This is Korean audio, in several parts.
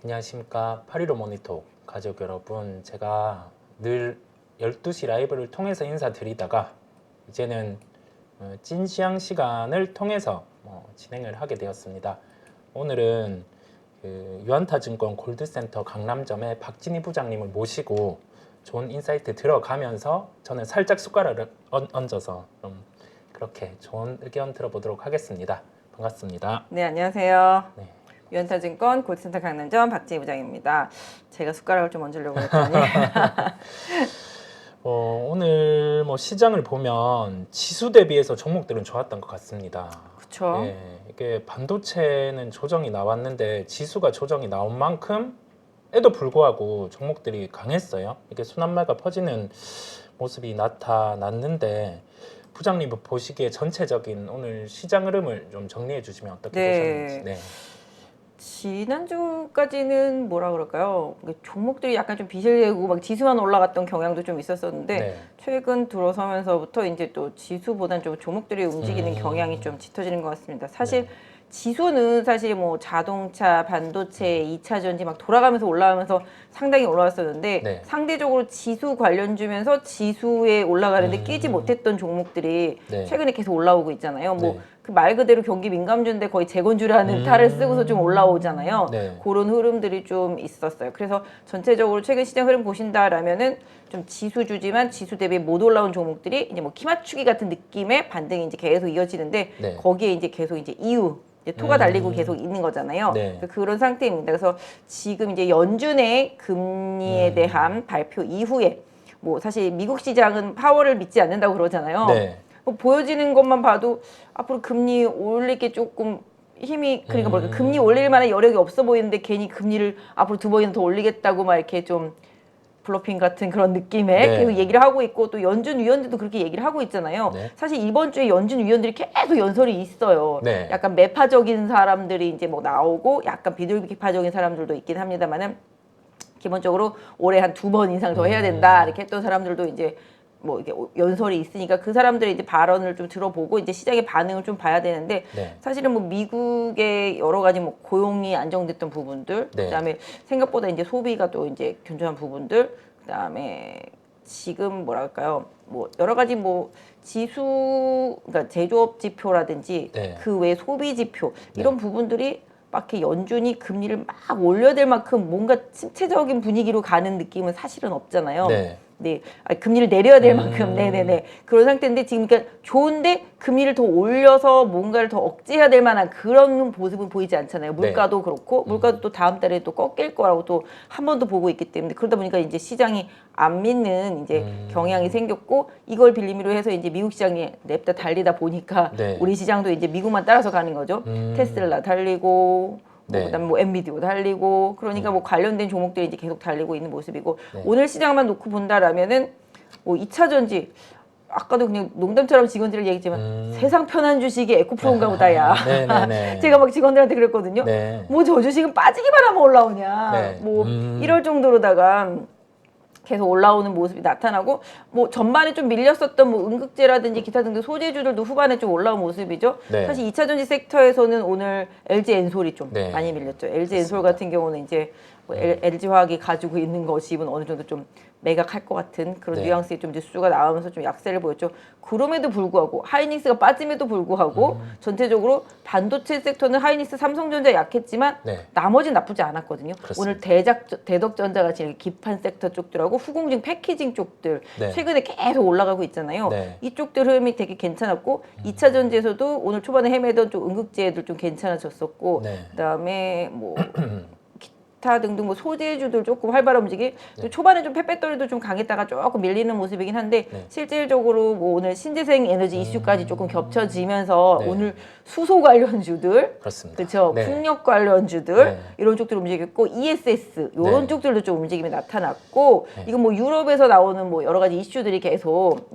안녕하십니까. 815 모니터 가족 여러분, 제가 늘 12시 라이브를 통해서 인사드리다가 이제는 찐시황 시간을 통해서 진행을 하게 되었습니다. 오늘은 유한타증권 골드센터 강남점의 박진희 부장님을 모시고 좋은 인사이트 들어가면서 저는 살짝 숟가락을 얹어서 좀 그렇게 좋은 의견 들어보도록 하겠습니다. 반갑습니다. 네, 안녕하세요. 네. 유한타증권 골드센터 강남점 박진희 부장입니다. 제가 숟가락을 좀 얹으려고 했더니 오늘 시장을 보면 지수 대비해서 종목들은 좋았던 것 같습니다. 그렇죠. 예, 이게 반도체는 조정이 나왔는데 지수가 조정이 나온 만큼에도 불구하고 종목들이 강했어요. 이게 순환매가 퍼지는 모습이 나타났는데 부장님 보시기에 전체적인 오늘 시장 흐름을 좀 정리해 주시면 어떻게 보셨는지. 네. 지난주까지는 뭐라 그럴까요? 종목들이 약간 좀 비실되고 막 지수만 올라갔던 경향도 좀 있었었는데 네. 최근 들어서면서부터 이제 또 지수보다는 좀 종목들이 움직이는 경향이 좀 짙어지는 것 같습니다. 사실 네. 지수는 사실 뭐 자동차, 반도체, 2차 전지 막 돌아가면서 올라가면서 상당히 올라왔었는데 네. 상대적으로 지수 관련주면서 지수에 올라가는데 끼지 못했던 종목들이 네. 최근에 계속 올라오고 있잖아요. 뭐 네. 그 말 그대로 경기 민감주인데 거의 재건주라는 탈을 쓰고서 좀 올라오잖아요. 네. 그런 흐름들이 좀 있었어요. 그래서 전체적으로 최근 시장 흐름 보신다라면은 좀 지수주지만 지수 대비 못 올라온 종목들이 이제 뭐 키맞추기 같은 느낌의 반등이 이제 계속 이어지는데 네. 거기에 이제 계속 이제 이유 이제 토가 달리고 계속 있는 거잖아요. 네. 그런 상태입니다. 그래서 지금 이제 연준의 금리에 대한 발표 이후에 뭐 사실 미국 시장은 파월을 믿지 않는다고 그러잖아요. 네. 뭐 보여지는 것만 봐도 앞으로 금리 올릴 게 조금 힘이 그러니까 뭐랄까 금리 올릴 만한 여력이 없어 보이는데 괜히 금리를 앞으로 2번이나 더 올리겠다고 막 이렇게 좀 블러핑 같은 그런 느낌의 네. 계속 얘기를 하고 있고 또 연준 위원들도 그렇게 얘기를 하고 있잖아요. 네. 사실 이번 주에 연준 위원들이 계속 연설이 있어요. 네. 약간 매파적인 사람들이 이제 뭐 나오고 약간 비둘기파적인 사람들도 있긴 합니다만은 기본적으로 올해 한 2번 이상 더 해야 된다 이렇게 했던 사람들도 이제 뭐 이게 연설이 있으니까 그 사람들의 이제 발언을 좀 들어보고 이제 시장의 반응을 좀 봐야 되는데 네. 사실은 뭐 미국의 여러 가지 뭐 고용이 안정됐던 부분들, 네. 그다음에 생각보다 이제 소비가 또 이제 견조한 부분들, 그다음에 지금 뭐랄까요, 뭐 여러 가지 뭐 지수, 그러니까 제조업 지표라든지 네. 그 외 소비 지표 이런 부분들이 막 이렇게 연준이 금리를 막 올려야 될 만큼 뭔가 침체적인 분위기로 가는 느낌은 사실은 없잖아요. 네. 네, 금리를 내려야 될 만큼, 네네네 그런 상태인데 지금 그러니까 좋은데 금리를 더 올려서 뭔가를 더 억제해야 될 만한 그런 모습은 보이지 않잖아요. 물가도 그렇고 물가도 또 다음 달에 또 꺾일 거라고 또 한 번 더 보고 있기 때문에 그러다 보니까 이제 시장이 안 믿는 이제 경향이 생겼고 이걸 빌미로 해서 이제 미국 시장이 냅다 달리다 보니까 네. 우리 시장도 이제 미국만 따라서 가는 거죠. 테슬라 달리고. 네. 그다음에 뭐 엔비디오 달리고 그러니까 뭐 관련된 종목들이 이제 계속 달리고 있는 모습이고 네. 오늘 시장만 놓고 본다라면은 뭐 2차 전지 아까도 그냥 농담처럼 직원들을 얘기했지만 세상 편한 주식이 에코프로인가 보다야. 네네네. 제가 막 직원들한테 그랬거든요. 네. 뭐 저 주식은 빠지기만 하면 올라오냐. 네. 뭐 이럴 정도로다가 계속 올라오는 모습이 나타나고 뭐 전반에 좀 밀렸었던 뭐 응급제라든지 기타 등등 소재주들도 후반에 좀 올라온 모습이죠. 네. 사실 2차 전지 섹터에서는 오늘 LG 엔솔이 좀 네. 많이 밀렸죠. LG 엔솔 같은 경우는 이제 뭐 LG 화학이 가지고 있는 것이 어느 정도 좀 매각할 것 같은 그런 네. 뉘앙스의 좀 뉴스가 나오면서 좀 약세를 보였죠. 그럼에도 불구하고 하이닉스가 빠짐에도 불구하고 전체적으로 반도체 섹터는 하이닉스, 삼성전자 약했지만 네. 나머지는 나쁘지 않았거든요. 그렇습니다. 오늘 대덕전자 같이 기판 섹터 쪽들하고 후공증 패키징 쪽들 네. 최근에 계속 올라가고 있잖아요. 네. 이쪽들 흐름이 되게 괜찮았고 2차 전지에서도 오늘 초반에 헤매던 좀 응급제들 좀 괜찮아졌었고 네. 그다음에 뭐 기타 등등 뭐 소재주들 조금 활발한 움직이 또 초반에 좀 페페토리도 좀 강했다가 조금 밀리는 모습이긴 한데 네. 실질적으로 뭐 오늘 신재생 에너지 이슈까지 조금 겹쳐지면서 네. 오늘 수소 관련주들 그렇습니다. 그렇죠. 네. 풍력 관련주들 네. 이런 쪽들 움직였고 ESS 이런 네. 쪽들도 좀 움직임이 나타났고 이건 뭐 유럽에서 나오는 뭐 여러 가지 이슈들이 계속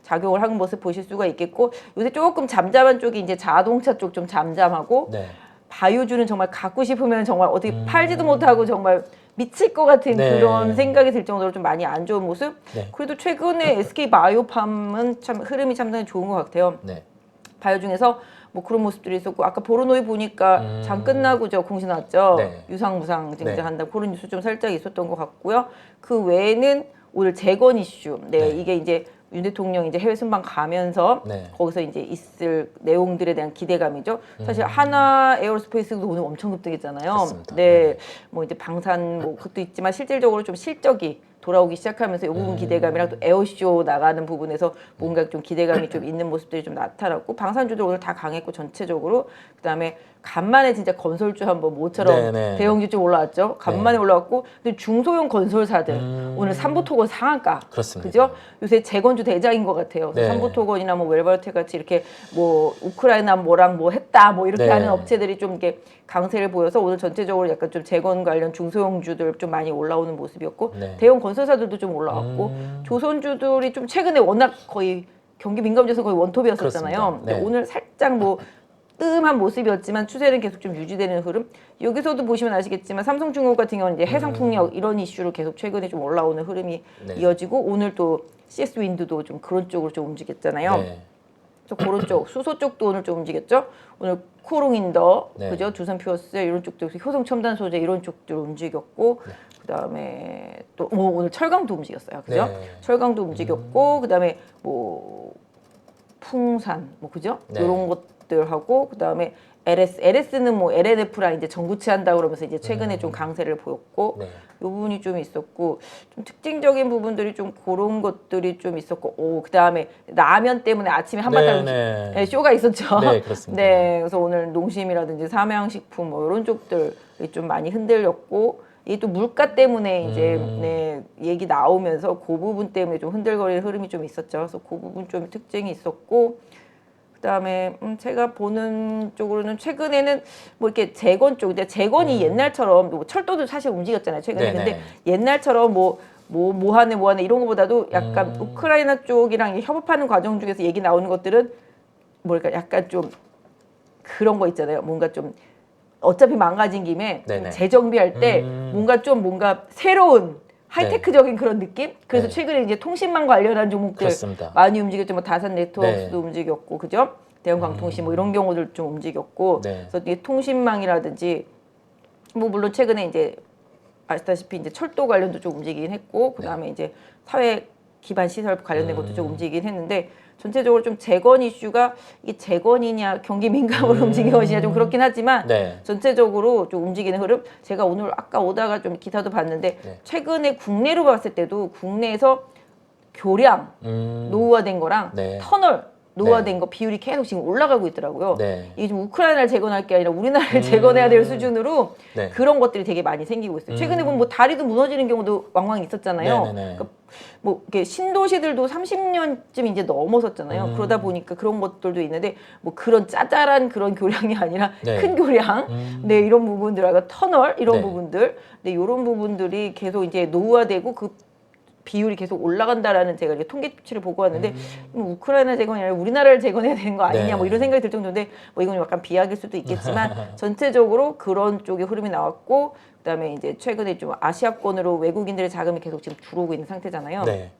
작용을 하는 모습 보실 수가 있겠고 요새 조금 잠잠한 쪽이 이제 자동차 쪽 좀 잠잠하고 네. 바이오주는 정말 갖고 싶으면 정말 어떻게 팔지도 못하고 정말 미칠 것 같은 네. 그런 생각이 들 정도로 좀 많이 안 좋은 모습. 네. 그래도 최근에 SK 바이오팜은 참 흐름이 참 좋은 것 같아요. 네. 바이오 중에서 뭐 그런 모습들이 있었고 아까 보르노이 보니까 장 끝나고 저 공시 나왔죠. 네. 유상무상 네. 한다 그런 뉴스 좀 살짝 있었던 것 같고요. 그 외에는 오늘 재건 이슈. 네. 이게 이제 윤 대통령 이제 해외 순방 가면서 네. 거기서 이제 있을 내용들에 대한 기대감이죠. 사실 하나 에어로스페이스도 오늘 엄청 급등했잖아요. 그렇습니다. 네, 뭐 이제 방산 뭐 그것도 있지만 실질적으로 좀 실적이 돌아오기 시작하면서 이 부분 기대감이랑 또 에어쇼 나가는 부분에서 뭔가 좀 기대감이 좀 있는 모습들이 좀 나타났고 방산주들 오늘 다 강했고 전체적으로 그다음에 간만에 진짜 건설주 한번 모처럼 네네. 대형주 좀 올라왔죠. 간만에 올라왔고 근데 중소형 건설사들 오늘 삼부토건 상한가 그렇습니다. 그죠? 요새 재건주 대장인 것 같아요. 네. 삼부토건이나 뭐 웰바르텍 같이 이렇게 뭐 우크라이나 뭐랑 뭐 했다 뭐 이렇게 네. 하는 업체들이 좀 이렇게 강세를 보여서 오늘 전체적으로 약간 좀 재건 관련 중소형주들 좀 많이 올라오는 모습이었고 네. 대형 건설사들도 좀 올라왔고 조선주들이 좀 최근에 워낙 거의 경기 민감지에서 거의 원톱이었었잖아요. 그렇습니다. 네. 근데 오늘 살짝 뭐 뜸한 모습이었지만 추세는 계속 좀 유지되는 흐름. 여기서도 보시면 아시겠지만 삼성중공업 같은 경우는 이제 해상풍력 이런 이슈로 계속 최근에 좀 올라오는 흐름이 네. 이어지고 오늘 또 CS 윈드도 좀 그런 쪽으로 좀 움직였잖아요. 네. 그래서 그런 쪽 수소 쪽도 오늘 좀 움직였죠. 오늘 코롱인더 네. 그죠 두산 퓨어스 이런 쪽도 효성 첨단 소재 이런 쪽들 움직였고 그다음에 또 오늘 철강도 움직였어요. 그죠? 네. 철강도 움직였고 그다음에 뭐 풍산 뭐 그죠? 네. 이런 것들하고 그다음에 LS는 뭐 LNF랑 이제 전구치 한다 그러면서 이제 최근에 좀 강세를 보였고 네. 요 부분이 좀 있었고 좀 특징적인 부분들이 좀 그런 것들이 좀 있었고 오 그다음에 라면 때문에 아침에 한바탕 네. 쇼가 있었죠. 네, 그렇습니다. 네, 그래서 오늘 농심이라든지 삼양식품 뭐 이런 쪽들이 좀 많이 흔들렸고 이게 또 물가 때문에 이제 네, 얘기 나오면서 그 부분 때문에 좀 흔들거리는 흐름이 좀 있었죠. 그래서 그 부분 좀 특징이 있었고 그다음에 제가 보는 쪽으로는 최근에는 뭐 이렇게 재건 쪽, 근데 재건이 옛날처럼 뭐 철도도 사실 움직였잖아요. 최근에 네네. 근데 옛날처럼 뭐 하네 이런 것보다도 약간 우크라이나 쪽이랑 협업하는 과정 중에서 얘기 나오는 것들은 뭐랄까 약간 좀 그런 거 있잖아요. 뭔가 좀 어차피 망가진 김에 좀 네네. 재정비할 때 뭔가 새로운 하이테크적인 그런 느낌? 그래서 네. 최근에 이제 통신망 관련한 종목들 그렇습니다. 많이 움직였죠. 뭐 다산 네트워크스도 네. 움직였고, 그죠? 대형광통신 뭐 이런 경우들 좀 움직였고, 네. 그래서 이 통신망이라든지 뭐 물론 최근에 이제 아시다시피 이제 철도 관련도 좀 움직이긴 했고, 그 다음에 이제 사회 기반 시설 관련된 것도 좀 움직이긴 했는데 전체적으로 좀 재건 이슈가 이게 재건이냐 경기 민감으로 움직이는 것이냐 좀 그렇긴 하지만 네. 전체적으로 좀 움직이는 흐름 제가 오늘 아까 오다가 좀 기사도 봤는데 네. 최근에 국내로 봤을 때도 국내에서 교량 노후화된 거랑 네. 터널 노후화된 거 비율이 계속 지금 올라가고 있더라고요. 네. 이게 좀 우크라이나를 재건할 게 아니라 우리나라를 재건해야 될 수준으로 네. 그런 것들이 되게 많이 생기고 있어요. 최근에 보면 뭐 다리도 무너지는 경우도 왕왕 있었잖아요. 네네네. 그러니까 뭐 이렇게 신도시들도 30년쯤 이제 넘어섰잖아요. 그러다 보니까 그런 것들도 있는데 뭐 그런 짜잘한 그런 교량이 아니라 네. 큰 교량, 네 이런 부분들, 아까 터널 이런 네. 부분들, 네 이런 부분들이 계속 이제 노후화되고 그 비율이 계속 올라간다라는 제가 이렇게 통계치를 보고 왔는데 뭐 우크라이나 재건이 아니라 우리나라를 재건해야 되는 거 아니냐 네. 뭐 이런 생각이 들 정도인데 뭐 이건 약간 비약일 수도 있겠지만 전체적으로 그런 쪽의 흐름이 나왔고 그다음에 이제 최근에 좀 아시아권으로 외국인들의 자금이 계속 지금 들어오고 있는 상태잖아요. 네.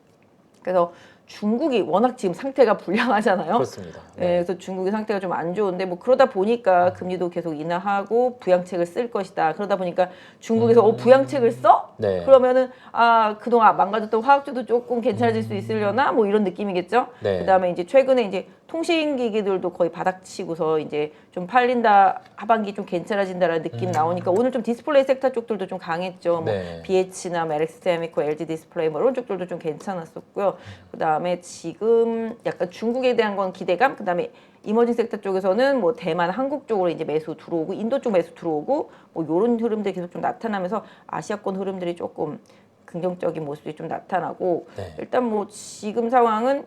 그래서 중국이 워낙 지금 상태가 불량하잖아요. 그렇습니다. 네, 그래서 중국의 상태가 좀 안 좋은데 뭐 그러다 보니까 금리도 계속 인하하고 부양책을 쓸 것이다. 그러다 보니까 중국에서 부양책을 써? 네. 그러면은 아 그동안 망가졌던 화학주도 조금 괜찮아질 수 있으려나 뭐 이런 느낌이겠죠. 네. 그다음에 이제 최근에 이제 통신기기들도 거의 바닥치고서 이제 좀 팔린다 하반기 좀 괜찮아진다라는 느낌 나오니까 오늘 좀 디스플레이 섹터 쪽들도 좀 강했죠. 뭐 네. BH나 LX세미코, LG 디스플레이 뭐 이런 쪽들도 좀 괜찮았었고요. 그다음에 지금 약간 중국에 대한 건 기대감. 그다음에 이머징 섹터 쪽에서는 뭐 대만, 한국 쪽으로 이제 매수 들어오고 인도 쪽 매수 들어오고 뭐 이런 흐름들이 계속 좀 나타나면서 아시아권 흐름들이 조금 긍정적인 모습이 좀 나타나고 네. 일단 뭐 지금 상황은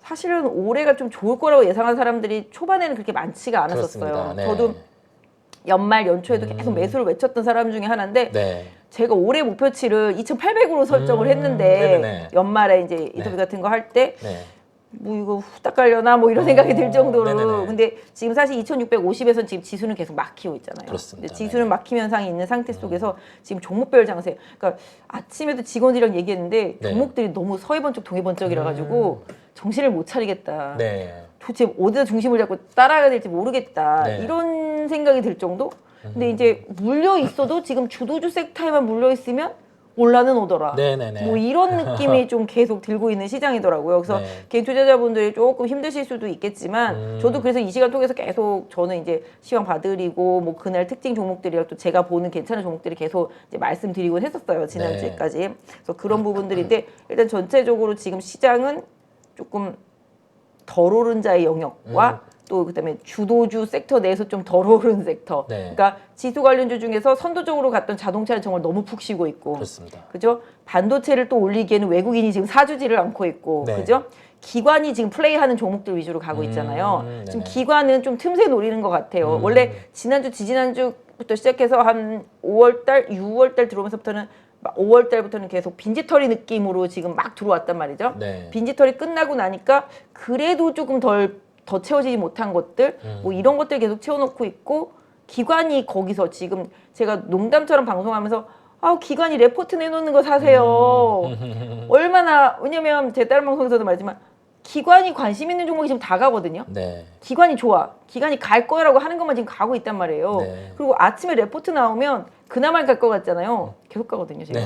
사실은 올해가 좀 좋을 거라고 예상한 사람들이 초반에는 그렇게 많지가 않았었어요. 그렇습니다. 네. 저도 연말 연초에도 계속 매수를 외쳤던 사람 중에 하나인데 네. 제가 올해 목표치를 2,800으로 설정을 했는데 네네네. 연말에 이제 인터뷰 같은 거 할 때 네. 뭐 이거 후딱 가려나 뭐 이런 생각이 들 정도로 네네네. 근데 지금 사실 2,650에선 지금 지수는 계속 막히고 있잖아요. 그렇습니다. 근데 지수는 막힘 현상이 있는 상태 속에서 지금 종목별 장세 그러니까 아침에도 직원들이랑 얘기했는데 네. 종목들이 너무 서해번쩍 동해번쩍이라 가지고 정신을 못 차리겠다. 네. 도대체 어디다 중심을 잡고 따라가야 될지 모르겠다. 네. 이런 생각이 들 정도? 근데 이제 물려 있어도 지금 주도주 섹터에만 물려 있으면 올라는 오더라. 네네네. 뭐 이런 느낌이 좀 계속 들고 있는 시장이더라고요. 그래서 네. 개인 투자자분들이 조금 힘드실 수도 있겠지만 저도 그래서 이 시간 통해서 계속 저는 이제 시황 봐드리고 뭐 그날 특징 종목들이랑 또 제가 보는 괜찮은 종목들이 계속 이제 말씀드리곤 했었어요. 지난주에까지. 그래서 그런 부분들인데 일단 전체적으로 지금 시장은 조금 덜 오른 자의 영역과 또 그다음에 주도주 섹터 내에서 좀 덜 오른 섹터. 네. 그러니까 지수 관련주 중에서 선도적으로 갔던 자동차는 정말 너무 푹 쉬고 있고. 그렇습니다. 그죠? 반도체를 또 올리기에는 외국인이 지금 사주지를 않고 있고. 네. 그죠? 기관이 지금 플레이하는 종목들 위주로 가고 있잖아요. 지금 네네. 기관은 좀 틈새 노리는 것 같아요. 원래 지난주, 지지난주부터 시작해서 한 5월달, 6월달 들어오면서부터는 5월달부터는 계속 빈지털이 느낌으로 지금 막 들어왔단 말이죠. 네. 빈지털이 끝나고 나니까 그래도 조금 더 채워지지 못한 것들, 뭐 이런 것들 계속 채워놓고 있고 기관이 거기서 지금 제가 농담처럼 방송하면서 기관이 레포트 내놓는 거 사세요. 얼마나 왜냐면 제 다른 방송에서도 말했지만 기관이 관심 있는 종목이 지금 다 가거든요. 네. 기관이 좋아. 기관이 갈 거라고 하는 것만 지금 가고 있단 말이에요. 네. 그리고 아침에 레포트 나오면 그나마 갈 것 같잖아요. 계속 가거든요, 지금.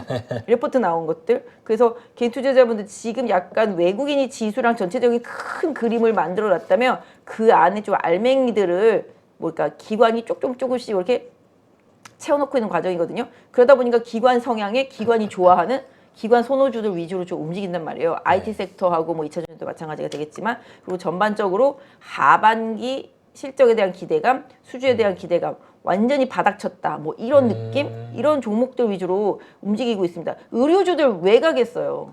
레포트 나온 것들. 그래서 개인 투자자분들 지금 약간 외국인이 지수랑 전체적인 큰 그림을 만들어 놨다면 그 안에 좀 알맹이들을 뭘까 기관이 조금씩 이렇게 채워놓고 있는 과정이거든요. 그러다 보니까 기관 성향의 기관이 좋아하는 기관 선호주들 위주로 좀 움직인단 말이에요. IT 섹터하고 뭐 2차전지도 마찬가지가 되겠지만 그리고 전반적으로 하반기 실적에 대한 기대감, 수주에 대한 기대감 완전히 바닥쳤다. 뭐 이런 느낌, 이런 종목들 위주로 움직이고 있습니다. 의료주들 왜 가겠어요?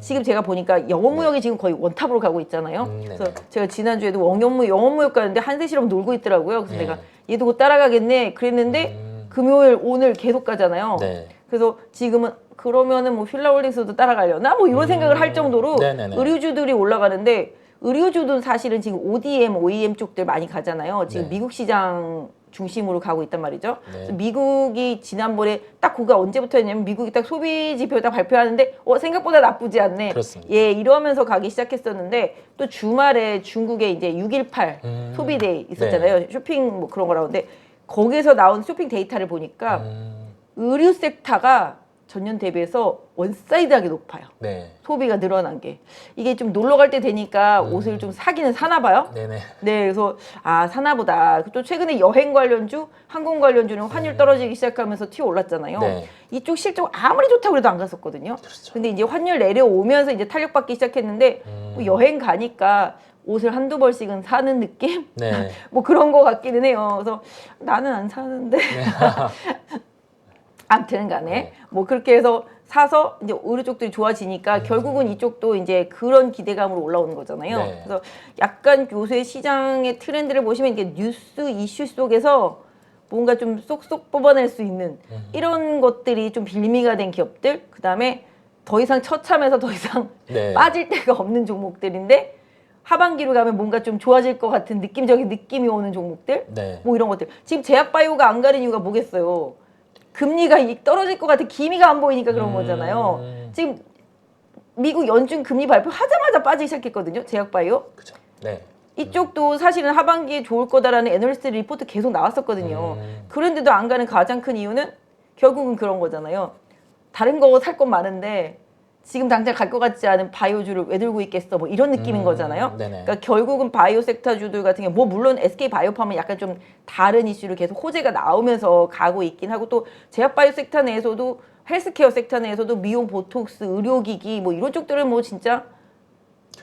지금 제가 보니까 영업무역이 지금 거의 원탑으로 가고 있잖아요. 그래서 제가 지난주에도 영업무역 가는데 한세실험 놀고 있더라고요. 그래서 내가 얘도 곧 따라가겠네 그랬는데 금요일 오늘 계속 가잖아요. 네. 그래서 지금은 그러면은 뭐 휠라홀딩스도 따라가려나 뭐 이런 생각을 할 정도로 네네네. 의류주들이 올라가는데 의류주도 사실은 지금 ODM, OEM 쪽들 많이 가잖아요. 지금 네. 미국 시장 중심으로 가고 있단 말이죠. 네. 그래서 미국이 지난번에 딱 그가 언제부터였냐면 미국이 딱 소비 지표 딱 발표하는데 생각보다 나쁘지 않네. 그렇습니다. 예, 이러면서 가기 시작했었는데 또 주말에 중국에 이제 6.18 소비데이 있었잖아요. 쇼핑 뭐 그런 거라고. 근데 거기서 나온 쇼핑 데이터를 보니까 의류 섹터가 전년 대비해서 원사이드하게 높아요. 네. 소비가 늘어난 게. 이게 좀 놀러 갈 때 되니까 옷을 좀 사기는 사나 봐요. 네네. 네, 그래서 사나 보다. 또 최근에 여행 관련주, 항공 관련주는 환율 떨어지기 시작하면서 튀어 올랐잖아요. 네. 이쪽 실적 아무리 좋다고 해도 안 갔었거든요. 그렇죠. 근데 이제 환율 내려오면서 이제 탄력받기 시작했는데 뭐 여행 가니까 옷을 한두 벌씩은 사는 느낌? 네. 뭐 그런 거 같기는 해요. 그래서 나는 안 사는데. 아무튼 간에 뭐 그렇게 해서 사서 이제 의류 쪽들이 좋아지니까 결국은 이쪽도 이제 그런 기대감으로 올라오는 거잖아요. 네. 그래서 약간 요새 시장의 트렌드를 보시면 이게 뉴스 이슈 속에서 뭔가 좀 쏙쏙 뽑아낼 수 있는 이런 것들이 좀 빌미가 된 기업들, 그다음에 더 이상 처참해서 더 이상 네. 빠질 데가 없는 종목들인데 하반기로 가면 뭔가 좀 좋아질 것 같은 느낌적인 느낌이 오는 종목들, 네. 뭐 이런 것들. 지금 제약바이오가 안 가는 이유가 뭐겠어요? 금리가 떨어질 것 같은 기미가 안 보이니까 그런 거잖아요. 지금 미국 연준 금리 발표하자마자 빠지기 시작했거든요. 제약바이오. 그렇죠. 네. 이쪽도 사실은 하반기에 좋을 거다라는 애널리스트 리포트 계속 나왔었거든요. 그런데도 안 가는 가장 큰 이유는 결국은 그런 거잖아요. 다른 거 살 건 많은데 지금 당장 갈 것 같지 않은 바이오주를 왜 들고 있겠어? 뭐 이런 느낌인 거잖아요. 네네. 그러니까 결국은 바이오 섹터주들 같은 경우 뭐 물론 SK 바이오팜은 약간 좀 다른 이슈로 계속 호재가 나오면서 가고 있긴 하고 또 제약 바이오 섹터 내에서도 헬스케어 섹터 내에서도 미용 보톡스, 의료기기 뭐 이런 쪽들은 뭐 진짜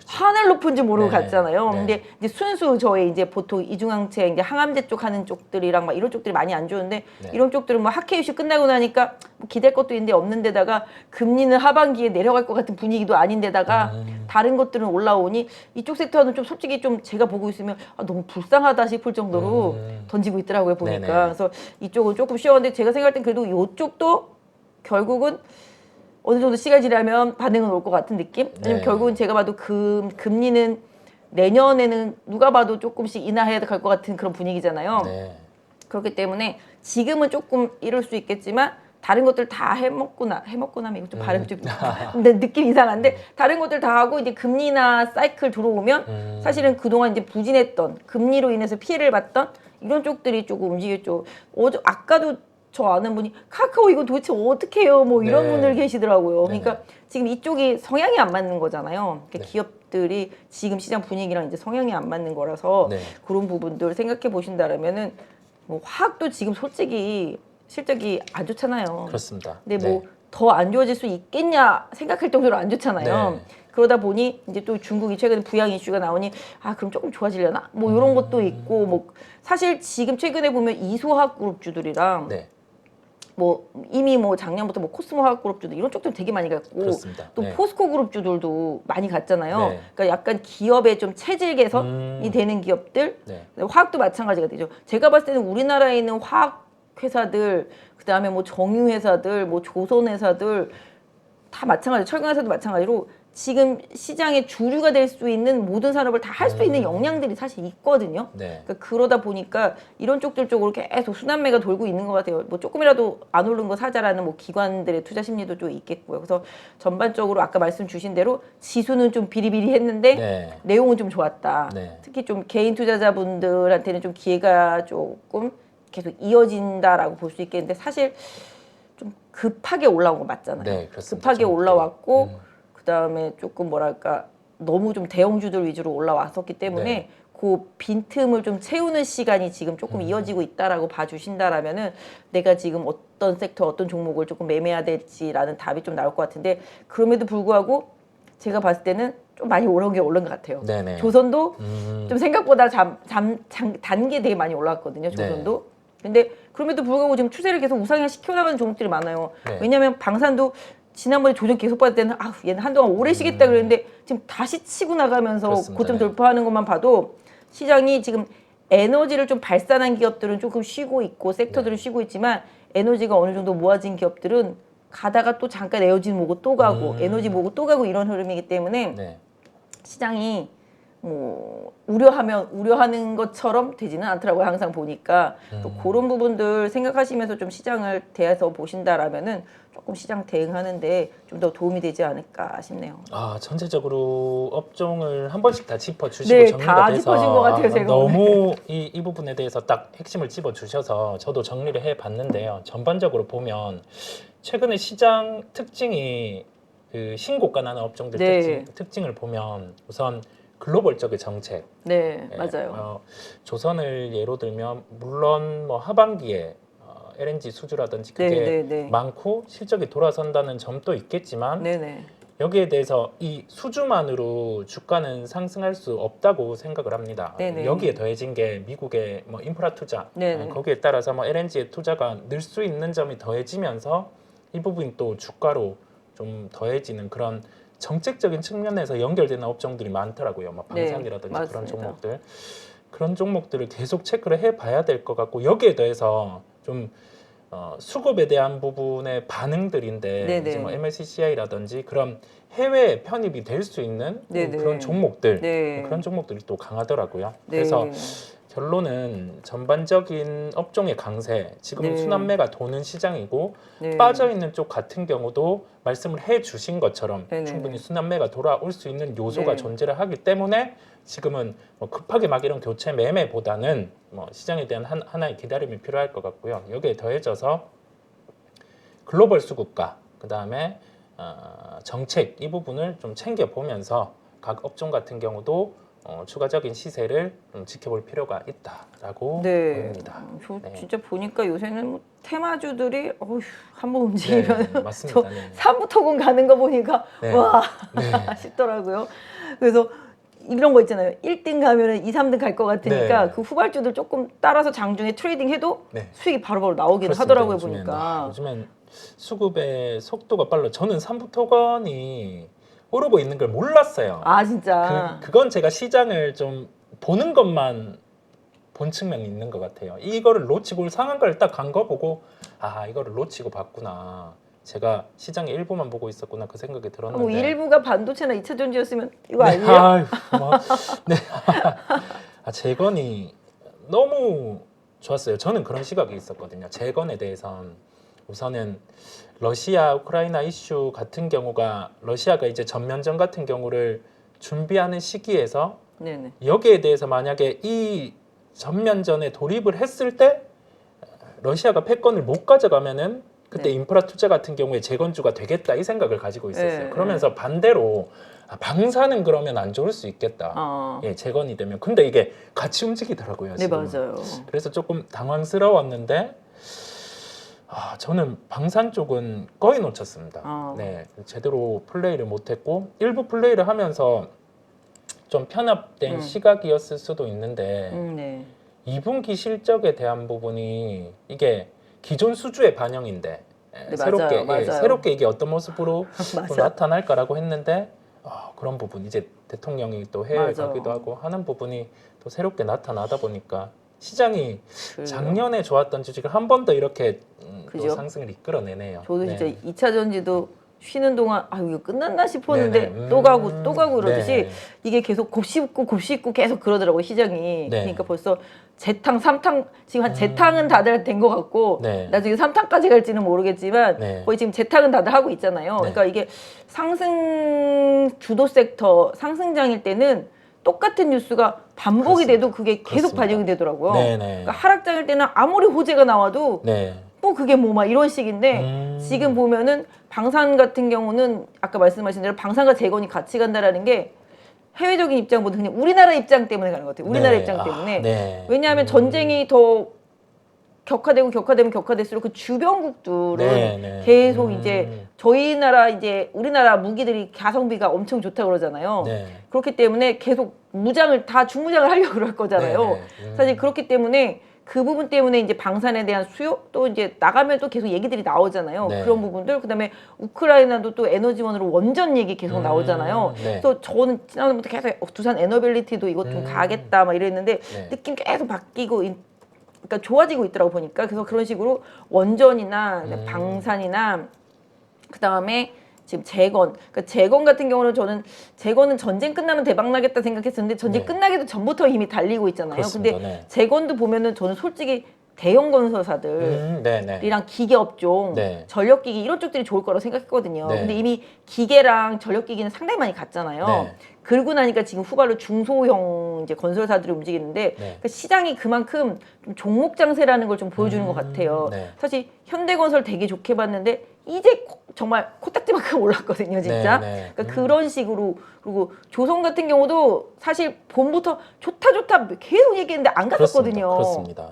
하늘 높은 줄 모르고 네네. 갔잖아요. 네. 근데 이제 순수 저희 이제 보통 이중항체 이제 항암제 쪽 하는 쪽들이랑 막 이런 쪽들이 많이 안 좋은데 네. 이런 쪽들은 뭐 학회 이슈 끝나고 나니까 뭐 기댈 것도 있는데 없는 데다가 금리는 하반기에 내려갈 것 같은 분위기도 아닌데다가 다른 것들은 올라오니 이쪽 섹터는 좀 솔직히 좀 제가 보고 있으면 너무 불쌍하다 싶을 정도로 던지고 있더라고요 보니까. 네네. 그래서 이쪽은 조금 쉬웠는데 제가 생각할 땐 그래도 이쪽도 결국은 어느 정도 시간이 지나면 반응은 올 것 같은 느낌? 왜냐면 네. 결국은 제가 봐도 금리는 내년에는 누가 봐도 조금씩 인하해야 갈 것 같은 그런 분위기잖아요. 네. 그렇기 때문에 지금은 조금 이럴 수 있겠지만 다른 것들 다 해먹고 나면 이거 좀 발음이 좀 근데 느낌 이상한데 다른 것들 다 하고 이제 금리나 사이클 들어오면 사실은 그동안 이제 부진했던 금리로 인해서 피해를 봤던 이런 쪽들이 조금 움직였죠. 아까도 저 아는 분이 카카오 이거 도대체 어떻게 해요? 뭐 이런 네. 분들 계시더라고요. 네네. 그러니까 지금 이쪽이 성향이 안 맞는 거잖아요. 그러니까 네. 기업들이 지금 시장 분위기랑 이제 성향이 안 맞는 거라서 네. 그런 부분들 생각해 보신다라면은 뭐 화학도 지금 솔직히 실적이 안 좋잖아요. 그렇습니다. 근데 네. 뭐 더 안 좋아질 수 있겠냐 생각할 정도로 안 좋잖아요. 네. 그러다 보니 이제 또 중국이 최근에 부양 이슈가 나오니 아 그럼 조금 좋아지려나? 뭐 이런 것도 있고 뭐 사실 지금 최근에 보면 이소화학 그룹주들이랑 네. 뭐 이미 뭐 작년부터 뭐 코스모 화학 그룹주들 이런 쪽들 되게 많이 갔고 그렇습니다. 또 네. 포스코 그룹주들도 많이 갔잖아요. 네. 그러니까 약간 기업의 좀 체질 개선이 되는 기업들 네. 화학도 마찬가지가 되죠. 제가 봤을 때는 우리나라에 있는 화학 회사들 그다음에 뭐 정유 회사들 뭐 조선 회사들 다 마찬가지 철강 회사도 마찬가지로 지금 시장의 주류가 될 수 있는 모든 산업을 다 할 수 있는 역량들이 사실 있거든요. 네. 그러니까 그러다 보니까 이런 쪽들 쪽으로 계속 순환매가 돌고 있는 것 같아요. 뭐 조금이라도 안 오른 거 사자라는 뭐 기관들의 투자 심리도 좀 있겠고요. 그래서 전반적으로 아까 말씀 주신 대로 지수는 좀 비리비리했는데 네. 내용은 좀 좋았다. 네. 특히 좀 개인 투자자분들한테는 좀 기회가 조금 계속 이어진다라고 볼 수 있겠는데 사실 좀 급하게 올라온 거 맞잖아요. 네, 그렇습니다. 급하게 좀, 올라왔고 네. 그다음에 조금 뭐랄까 너무 좀 대형주들 위주로 올라왔었기 때문에 네. 그 빈틈을 좀 채우는 시간이 지금 조금 이어지고 있다라고 봐주신다라면은 내가 지금 어떤 섹터 어떤 종목을 조금 매매해야 될지라는 답이 좀 나올 것 같은데 그럼에도 불구하고 제가 봤을 때는 좀 많이 오른 게 오른 것 같아요. 네네. 조선도 좀 생각보다 단계 되게 많이 올랐거든요. 네. 조선도. 근데 그럼에도 불구하고 지금 추세를 계속 우상향 시켜나가는 종목들이 많아요. 네. 왜냐하면 방산도 지난번에 조정 계속 받을 때는 아 얘는 한동안 오래 쉬겠다 그랬는데 지금 다시 치고 나가면서 그렇습니다. 고점 네. 돌파하는 것만 봐도 시장이 지금 에너지를 좀 발산한 기업들은 조금 쉬고 있고 섹터들은 쉬고 있지만 에너지가 어느 정도 모아진 기업들은 가다가 또 잠깐 에너지 모고 또 가고 에너지 모고 또 가고 이런 흐름이기 때문에 네. 시장이 뭐 우려하는 것처럼 되지는 않더라고요. 항상 보니까 또 그런 부분들 생각하시면서 좀 시장을 대해서 보신다라면은 조금 시장 대응하는데 좀 더 도움이 되지 않을까 싶네요. 아, 전체적으로 업종을 한 번씩 다 짚어주시고 네, 정리가 다 돼서 짚어준 것 같아요, 제가 너무 이 부분에 대해서 딱 핵심을 찝어주셔서 저도 정리를 해봤는데요. 전반적으로 보면 최근에 시장 특징이 그 신고가 나는 업종들 네. 특징을 보면 우선 글로벌적인 정책, 네, 예, 맞아요. 조선을 예로 들면 물론 뭐 하반기에 LNG 수주라든지 그게 네, 네, 네. 많고 실적이 돌아선다는 점도 있겠지만 네, 네. 여기에 대해서 이 수주만으로 주가는 상승할 수 없다고 생각을 합니다. 네네. 여기에 더해진 게 미국의 뭐 인프라 투자, 네네. 거기에 따라서 뭐 LNG의 투자가 늘 수 있는 점이 더해지면서 이 부분이 또 주가로 좀 더해지는 그런 정책적인 측면에서 연결되는 업종들이 많더라고요. 뭐 네, 방산이라든지 그런 맞습니다. 종목들. 그런 종목들을 계속 체크를 해봐야 될 것 같고 여기에 더해서 좀 수급에 대한 부분의 반응들인데 네네. 이제 뭐 MSCI라든지 그런 해외 편입이 될 수 있는 네네. 그런 종목들 네. 그런 종목들이 또 강하더라고요. 네. 그래서 결론은 전반적인 업종의 강세 지금은 네. 순환매가 도는 시장이고 네. 빠져 있는 쪽 같은 경우도 말씀을 해주신 것처럼 네네. 충분히 순환매가 돌아올 수 있는 요소가 네. 존재를 하기 때문에 지금은 뭐 급하게 막 이런 교체 매매보다는 뭐 시장에 대한 하나의 기다림이 필요할 것 같고요. 여기에 더해져서 글로벌 수급과 그 다음에 정책 이 부분을 좀 챙겨 보면서 각 업종 같은 경우도 추가적인 시세를 좀 지켜볼 필요가 있다라고 네. 보입니다. 저 네. 진짜 보니까 요새는 뭐 테마주들이 한번 움직이면 네, 맞습니다. 네. 산부토건 가는 거 보니까 네. 와 네. 싶더라고요. 그래서 이런 거 있잖아요. 1등 가면은 2, 3등 갈 것 같으니까 네. 그 후발주들 조금 따라서 장중에 트레이딩 해도 네. 수익이 바로바로 나오긴 그렇습니다. 하더라고요. 요즘엔, 보니까. 요즘엔 수급의 속도가 빨라. 저는 삼부토건이 오르고 있는 걸 몰랐어요. 아 진짜. 그건 제가 시장을 좀 보는 것만 본 측면이 있는 것 같아요. 이거를 놓치고 상한가를 딱 간 거 보고 아 이거를 놓치고 봤구나. 제가 시장의 일부만 보고 있었구나 그 생각이 들었는데. 뭐 일부가 반도체나 2차 전지였으면 이거 네, 아니에요? 아유, 뭐, 네. 재건이 너무 좋았어요. 저는 그런 시각이 있었거든요. 재건에 대해선 우선은 러시아 우크라이나 이슈 같은 경우가 러시아가 이제 전면전 같은 경우를 준비하는 시기에서 네네. 여기에 대해서 만약에 이 전면전에 돌입을 했을 때 러시아가 패권을 못 가져가면은 그때 네. 인프라 투자 같은 경우에 재건주가 되겠다 이 생각을 가지고 있었어요. 네, 그러면서 반대로 방사는 그러면 안 좋을 수 있겠다. 예, 재건이 되면. 근데 이게 같이 움직이더라고요. 네, 지금은. 맞아요. 그래서 조금 당황스러웠는데 저는 방산 쪽은 거의 놓쳤습니다. 네, 제대로 플레이를 못했고 일부 플레이를 하면서 좀 편협된 시각이었을 수도 있는데 네. 2분기 실적에 대한 부분이 이게 기존 수주의 반영인데 네, 새롭게 맞아요. 새롭게 이게 어떤 모습으로 또 맞아. 나타날까라고 했는데 그런 부분 이제 대통령이 또 해외 맞아. 가기도 하고 하는 부분이 또 새롭게 나타나다 보니까 시장이 그래요. 작년에 좋았던 주식을 한 번 더 이렇게 또 그죠? 상승을 이끌어내네요. 저도 네. 진짜 2차 전지도 쉬는 동안 이거 끝났나 싶었는데 네네. 또 가고 그러듯이 네. 이게 계속 곱씹고 계속 그러더라고요 시장이. 네. 그러니까 벌써 재탕, 3탕 지금 한 재탕은 다들 된 것 같고 네. 나중에 3탕까지 갈지는 모르겠지만 네. 거의 지금 재탕은 다들 하고 있잖아요. 네. 그러니까 이게 상승 주도 섹터 상승장일 때는 똑같은 뉴스가 반복이 그렇습니다. 돼도 그게 계속 그렇습니다. 반영이 되더라고요. 네네. 그러니까 하락장일 때는 아무리 호재가 나와도 네. 뭐 그게 뭐 막 이런 식인데 지금 보면은 방산 같은 경우는 아까 말씀하신 대로 방산과 재건이 같이 간다라는 게 해외적인 입장보다 그냥 우리나라 입장 때문에 가는 것 같아요. 우리나라 네. 입장 때문에. 네. 왜냐하면 전쟁이 더 격화되면 격화될수록 그 주변국들은 네, 네. 계속 이제 저희 나라 이제 우리나라 무기들이 가성비가 엄청 좋다 그러잖아요. 네. 그렇기 때문에 계속 무장을 다 중무장을 하려고 그럴 거잖아요. 네, 네. 사실 그렇기 때문에 그 부분 때문에 이제 방산에 대한 수요 또 이제 나가면 또 계속 얘기들이 나오잖아요. 네. 그런 부분들 그다음에 우크라이나도 또 에너지원으로 원전 얘기 계속 나오잖아요. 네. 그래서 저는 지난번부터 계속 두산 에너빌리티도 이거 좀 가겠다 막 이랬는데 네. 느낌 계속 바뀌고 그러니까 좋아지고 있더라고 보니까 그래서 그런 식으로 원전이나 방산이나 그다음에 지금 재건, 그러니까 재건 같은 경우는 저는 재건은 전쟁 끝나면 대박 나겠다 생각했었는데 전쟁 네. 끝나기도 전부터 이미 달리고 있잖아요. 그렇습니다. 근데 네. 재건도 보면은 저는 솔직히 대형 건설사들 네네. 이랑 기계 업종, 네. 전력기기 이런 쪽들이 좋을 거라고 생각했거든요. 네. 근데 이미 기계랑 전력기기는 상당히 많이 갔잖아요. 네. 그러고 나니까 지금 후발로 중소형 이제 건설사들이 움직이는데 네. 그러니까 시장이 그만큼 좀 종목 장세라는 걸 좀 보여주는 것 같아요. 네. 사실 현대건설 되게 좋게 봤는데 이제 정말 코딱지만큼 올랐거든요, 진짜. 네, 네. 그러니까 그런 식으로 그리고 조선 같은 경우도 사실 봄부터 좋다 계속 얘기했는데 안 갔었거든요. 그렇습니다.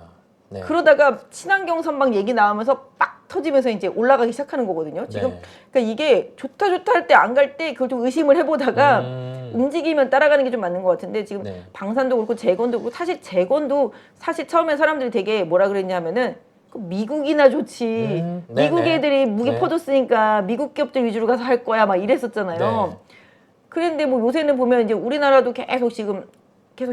네. 그러다가 친환경 선박 얘기 나오면서 빡 터지면서 이제 올라가기 시작하는 거거든요. 지금 네. 그러니까 이게 좋다 할 때 안 갈 때 그걸 좀 의심을 해보다가 움직이면 따라가는 게 좀 맞는 것 같은데 지금 네. 방산도 그렇고 재건도 그렇고 사실 재건도 사실 처음에 사람들이 되게 뭐라 그랬냐면은 그 미국이나 좋지 네네. 미국 애들이 무기 네. 퍼줬으니까 미국 기업들 위주로 가서 할 거야 막 이랬었잖아요. 네. 그런데 뭐 요새는 보면 이제 우리나라도 계속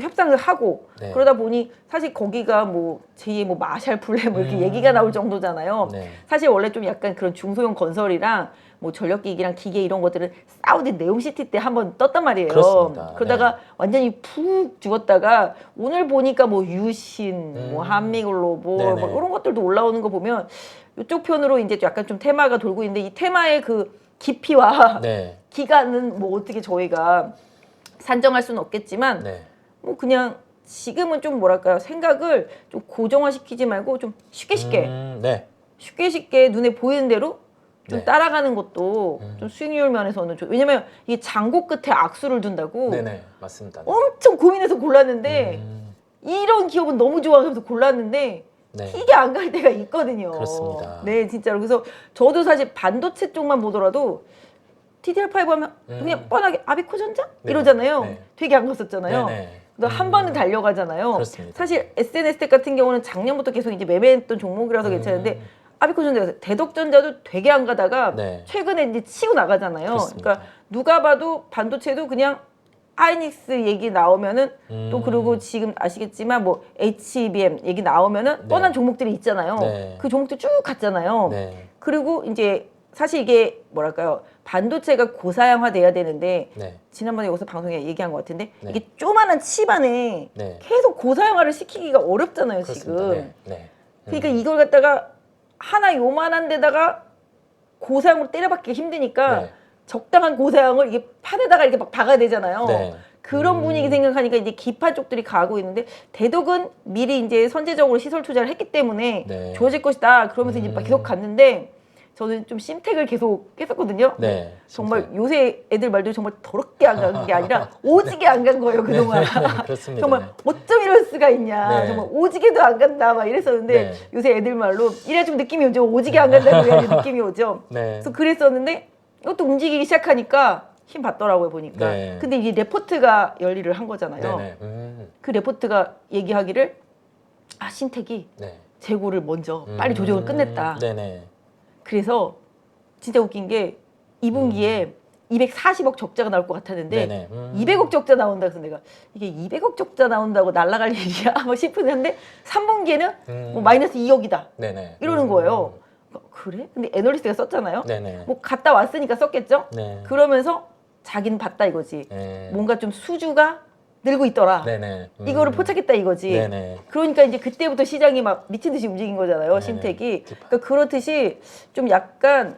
협상을 하고 네. 그러다 보니 사실 거기가 뭐 제2의 뭐 마샬 플랜 뭐 이렇게 얘기가 나올 정도잖아요. 네. 사실 원래 좀 약간 그런 중소형 건설이랑 뭐 전력기기랑 기계 이런 것들은 사우디 네옴시티 때 한번 떴단 말이에요. 그렇습니다. 그러다가 네. 완전히 푹 죽었다가 오늘 보니까 뭐 유신, 뭐 한미글로벌 네네. 뭐 이런 것들도 올라오는 거 보면 이쪽 편으로 이제 약간 좀 테마가 돌고 있는데 이 테마의 그 깊이와 네. 기간은 뭐 어떻게 저희가 산정할 수는 없겠지만 네. 뭐 그냥 지금은 좀 뭐랄까요 생각을 좀 고정화시키지 말고 좀 쉽게 네. 쉽게 눈에 보이는 대로 좀 네. 따라가는 것도 좀 수익률 면에서는 왜냐면 이게 장고 끝에 악수를 둔다고 네네. 맞습니다. 네. 엄청 고민해서 골랐는데 이런 기업은 너무 좋아서 골랐는데 네. 이게 안 갈 때가 있거든요. 그렇습니다. 네, 진짜로. 그래서 저도 사실 반도체 쪽만 보더라도 DDR5 하면 그냥 뻔하게 아비코전자 네. 이러잖아요. 네. 되게 안 갔었잖아요. 네네. 한 번은 달려가잖아요. 그렇습니다. 사실 SNS텍 같은 경우는 작년부터 계속 이제 매매했던 종목이라서 괜찮은데 아비코전자가 대덕전자도 되게 안 가다가 네. 최근에 이제 치고 나가잖아요. 그렇습니다. 그러니까 누가 봐도 반도체도 그냥 하이닉스 얘기 나오면은 또 그리고 지금 아시겠지만 뭐 HBM 얘기 나오면은 네. 뻔한 종목들이 있잖아요. 네. 그 종목들 쭉 갔잖아요. 네. 그리고 이제 사실 이게 뭐랄까요 반도체가 고사양화 돼야 되는데 네. 지난번에 여기서 방송에 얘기한 것 같은데 네. 이게 조그마한 칩 안에 네. 계속 고사양화를 시키기가 어렵잖아요 그렇습니다. 지금. 네. 네. 그러니까 이걸 갖다가 하나 요만한 데다가 고사양으로 때려박기 힘드니까 네. 적당한 고사양을 이게 판에다가 이렇게 막 박아야 되잖아요. 네. 그런 분위기 생각하니까 이제 기판 쪽들이 가고 있는데 대덕은 미리 이제 선제적으로 시설 투자를 했기 때문에 네. 좋아질 것이다. 그러면서 이제 막 계속 갔는데 저는 좀 심택을 계속 했었거든요. 네. 정말 진짜. 요새 애들 말도 정말 더럽게 안 간 게 아니라 오지게 안 간 거예요 그동안. 네, 네, 그렇습니다. 정말 네. 어쩜 이럴 수가 있냐. 네. 정말 오지게도 안 간다 막 이랬었는데 네. 요새 애들 말로 이래 좀 느낌이 오죠. 오지게 안 간다는 그래야지 느낌이 오죠. 네. 그래서 그랬었는데 이것도 움직이기 시작하니까 힘 받더라고요 보니까. 네. 근데 이게 레포트가 열일을 한 거잖아요. 네네. 그 레포트가 얘기하기를 신택이 네. 재고를 먼저 빨리 조정을 끝냈다. 네네. 그래서 진짜 웃긴 게 2분기에 240억 적자가 나올 것 같았는데 네네. 200억 적자 나온다. 그래서 내가 이게 200억 적자 나온다고 날아갈 일이야? 뭐 싶은데 3분기에는 뭐 마이너스 2억이다. 네네. 이러는 거예요. 그래? 근데 애널리스트가 썼잖아요. 네네. 뭐 갔다 왔으니까 썼겠죠? 네. 그러면서 자기는 봤다 이거지. 네. 뭔가 좀 수주가 늘고 있더라. 네네. 이거를 포착했다 이거지. 네네. 그러니까 이제 그때부터 시장이 막 미친 듯이 움직인 거잖아요. 네네. 심택이. 그러니까 그렇듯이 좀 약간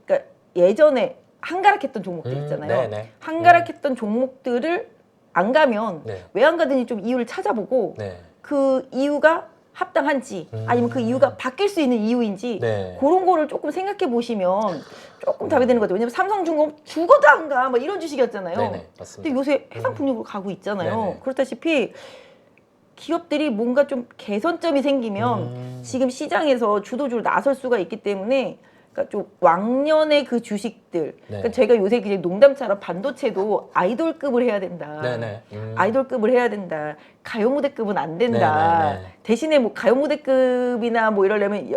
그러니까 예전에 한가락했던 종목들 있잖아요. 네네. 한가락했던 종목들을 안 가면 네. 왜 안 가든지 좀 이유를 찾아보고 네. 그 이유가 합당한지 아니면 그 이유가 바뀔 수 있는 이유인지 네. 그런 거를 조금 생각해 보시면 조금 답이 되는 것 같아요. 왜냐면 삼성중공 죽어도 안 가. 뭐 이런 주식이었잖아요. 네네. 맞습니다. 근데 요새 해상풍력으로 가고 있잖아요. 네네. 그렇다시피 기업들이 뭔가 좀 개선점이 생기면 지금 시장에서 주도주로 나설 수가 있기 때문에 그러니까 좀 왕년의 그 주식들. 그러니까 제가 요새 그냥 농담처럼 반도체도 아이돌급을 해야 된다. 네네. 아이돌급을 해야 된다. 가요 무대급은 안 된다. 네네네. 대신에 뭐 가요 무대급이나 뭐 이러려면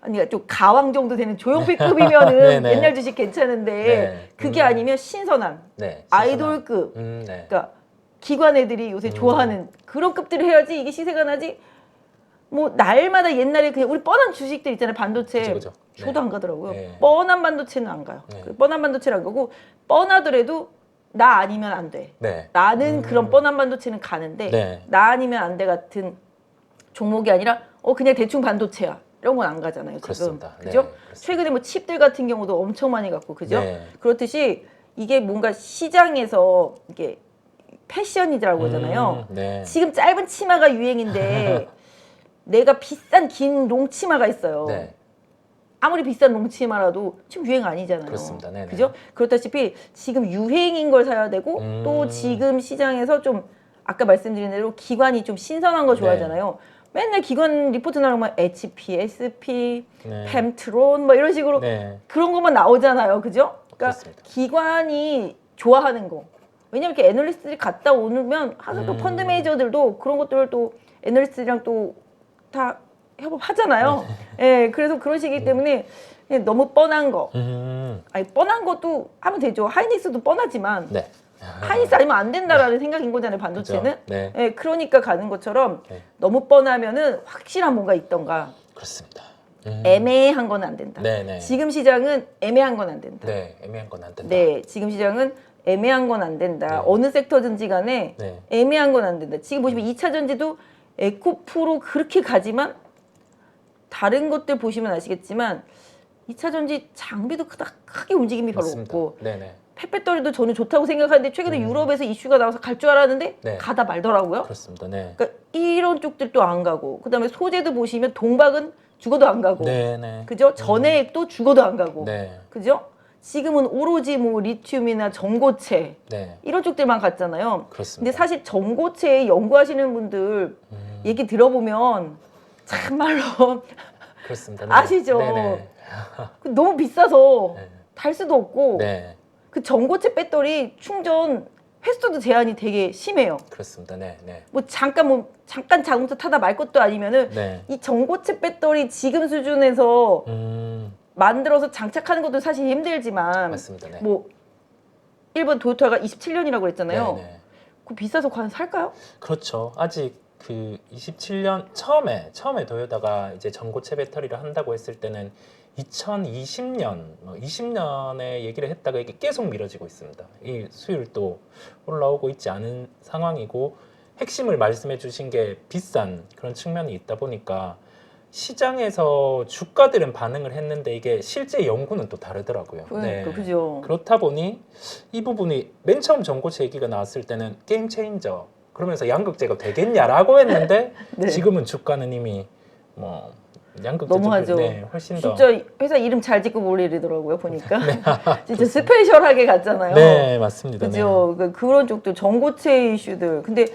아니 좀 가왕 정도 되는 조용필급이면은 네네. 옛날 주식 괜찮은데 네. 그게 아니면 신선한 네. 아이돌급. 네. 그러니까 기관 애들이 요새 좋아하는 그런 급들을 해야지 이게 시세가 나지. 뭐 날마다 옛날에 그냥 우리 뻔한 주식들 있잖아요. 반도체. 그죠. 저도 네. 안 가더라고요. 네. 뻔한 반도체는 안 가요. 네. 그 뻔한 반도체는 안 가고 뻔하더라도 나 아니면 안 돼. 네. 나는 그런 뻔한 반도체는 가는데 네. 나 아니면 안 돼 같은 종목이 아니라 그냥 대충 반도체야. 이런 건 안 가잖아요. 지금. 그렇습니다. 네, 그죠? 그렇습니다. 최근에 뭐 칩들 같은 경우도 엄청 많이 갔고 그죠? 네. 그렇듯이 이게 뭔가 시장에서 이게 패션이라고 하잖아요. 네. 지금 짧은 치마가 유행인데 내가 비싼 긴 롱치마가 있어요. 네. 아무리 비싼 롱치마라도 지금 유행 아니잖아요. 그렇습니다. 네네. 그죠? 그렇다시피 지금 유행인 걸 사야 되고 또 지금 시장에서 좀 아까 말씀드린 대로 기관이 좀 신선한 거 좋아하잖아요. 맨날 기관 리포트 나오면 HP, SP, 네. 펜트론 뭐 이런 식으로 네. 그런 것만 나오잖아요. 그죠? 그러니까 그렇습니다. 기관이 좋아하는 거. 왜냐면 이렇게 애널리스트들이 갔다 오면 항상 또 펀드 매니저들도 그런 것들을 또 애널리스트랑 또 다 협업하잖아요. 예, 그래서 그런 식이기 때문에 그냥 너무 뻔한 거. 아니 뻔한 것도 하면 되죠. 하이닉스도 뻔하지만 네. 하이닉스 아니면 안 된다라는 생각인 거잖아요. 반도체는. 그죠? 네. 예, 그러니까 가는 것처럼 네. 너무 뻔하면은 확실한 뭔가 있던가. 그렇습니다. 애매한 건 안 된다. 네네. 지금 시장은 애매한 건 안 된다. 네. 애매한 건 안 된다. 네, 지금 시장은 애매한 건 안 된다. 네. 어느 섹터든지 간에 네. 애매한 건 안 된다. 지금 보시면 2차 전지도 에코프로 그렇게 가지만 다른 것들 보시면 아시겠지만 2차 전지 장비도 크게 움직임이 별로 맞습니다. 없고 네네. 펫배터리도 저는 좋다고 생각하는데 최근에 유럽에서 이슈가 나와서 갈 줄 알았는데 네. 가다 말더라고요. 그렇습니다. 네. 그러니까 이런 쪽들도 안 가고 그다음에 소재도 보시면 동박은 죽어도 안 가고 네네. 그죠? 전해액도 죽어도 안 가고 네. 그죠? 지금은 오로지 뭐 리튬이나 전고체 네. 이런 쪽들만 갔잖아요. 그렇습니다. 근데 사실 전고체 연구하시는 분들 얘기 들어보면 참말로 그렇습니다. 네. 아시죠? 네네. 너무 비싸서 네. 달 수도 없고 네. 그 전고체 배터리 충전 횟수도 제한이 되게 심해요. 그렇습니다. 네. 네. 뭐 잠깐 자동차 타다 말 것도 아니면은 네. 이 전고체 배터리 지금 수준에서 만들어서 장착하는 것도 사실 힘들지만 맞습니다. 네. 뭐 일본 도요타가 27년이라고 그랬잖아요. 네네. 그 비싸서 과연 살까요? 그렇죠. 아직 그 27년 처음에 도요타가 이제 전고체 배터리를 한다고 했을 때는 2020년, 20년에 얘기를 했다가 이게 계속 미뤄지고 있습니다. 이 수율도 올라오고 있지 않은 상황이고 핵심을 말씀해 주신 게 비싼 그런 측면이 있다 보니까 시장에서 주가들은 반응을 했는데 이게 실제 연구는 또 다르더라고요. 그러니까 그죠. 그렇다 보니 이 부분이 맨 처음 전고체 얘기가 나왔을 때는 게임 체인저 그러면서 양극재가 되겠냐라고 했는데 네. 지금은 주가는 이미 뭐 양극재 너무하죠. 쪽이 훨씬 더 진짜 회사 이름 잘 짓고 몰리더라고요 보니까. 진짜 스페셜하게 갔잖아요. 네, 맞습니다. 그죠. 그런 쪽들 전고체 이슈들. 근데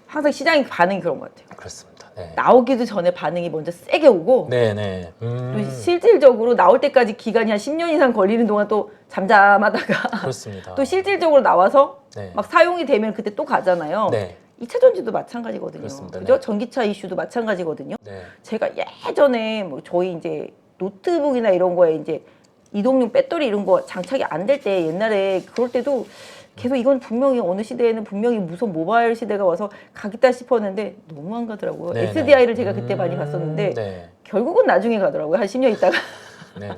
항상 시장의 반응이 그런 것 같아요. 그렇습니다. 네. 나오기도 전에 반응이 먼저 세게 오고 네, 네. 또 실질적으로 나올 때까지 기간이 한 10년 이상 걸리는 동안 또 잠잠하다가 그렇습니다. 또 실질적으로 나와서 네. 막 사용이 되면 그때 또 가잖아요. 네. 2차 전지도 마찬가지거든요. 그렇습니다. 그죠? 네. 전기차 이슈도 마찬가지거든요. 네. 제가 예전에 뭐 저희 이제 노트북이나 이런 거에 이제 이동용 배터리 이런 거 장착이 안 될 때 옛날에 그럴 때도 계속 이건 분명히 어느 시대에는 분명히 무슨 모바일 시대가 와서 가겠다 싶었는데 너무 안 가더라고요. 네네. SDI를 제가 그때 많이 봤었는데 네. 결국은 나중에 가더라고요. 한 10년 있다가. 네, 네.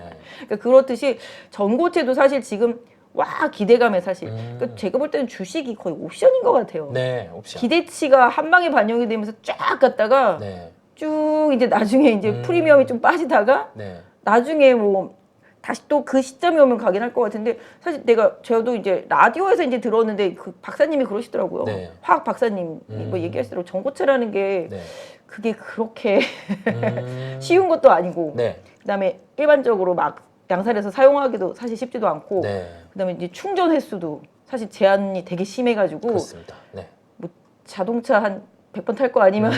그러니까 그렇듯이 전고체도 사실 지금 와 기대감에 사실 그러니까 제가 볼 때는 주식이 거의 옵션인 것 같아요. 네, 옵션. 기대치가 한 방에 반영이 되면서 쫙 갔다가 네. 쭉 이제 나중에 이제 프리미엄이 좀 빠지다가 네. 나중에 뭐 다시 또 그 시점이 오면 가긴 할 것 같은데 사실 저도 이제 라디오에서 이제 들었는데 그 박사님이 그러시더라고요. 네. 화학 박사님 뭐 얘기하시더라고 전고체라는 게 네. 그게 그렇게 음. 쉬운 것도 아니고 네. 그다음에 일반적으로 막 양산해서 사용하기도 사실 쉽지도 않고 네. 그다음에 이제 충전 횟수도 사실 제한이 되게 심해가지고 그렇습니다. 네. 뭐 자동차 한 100번 탈 거 아니면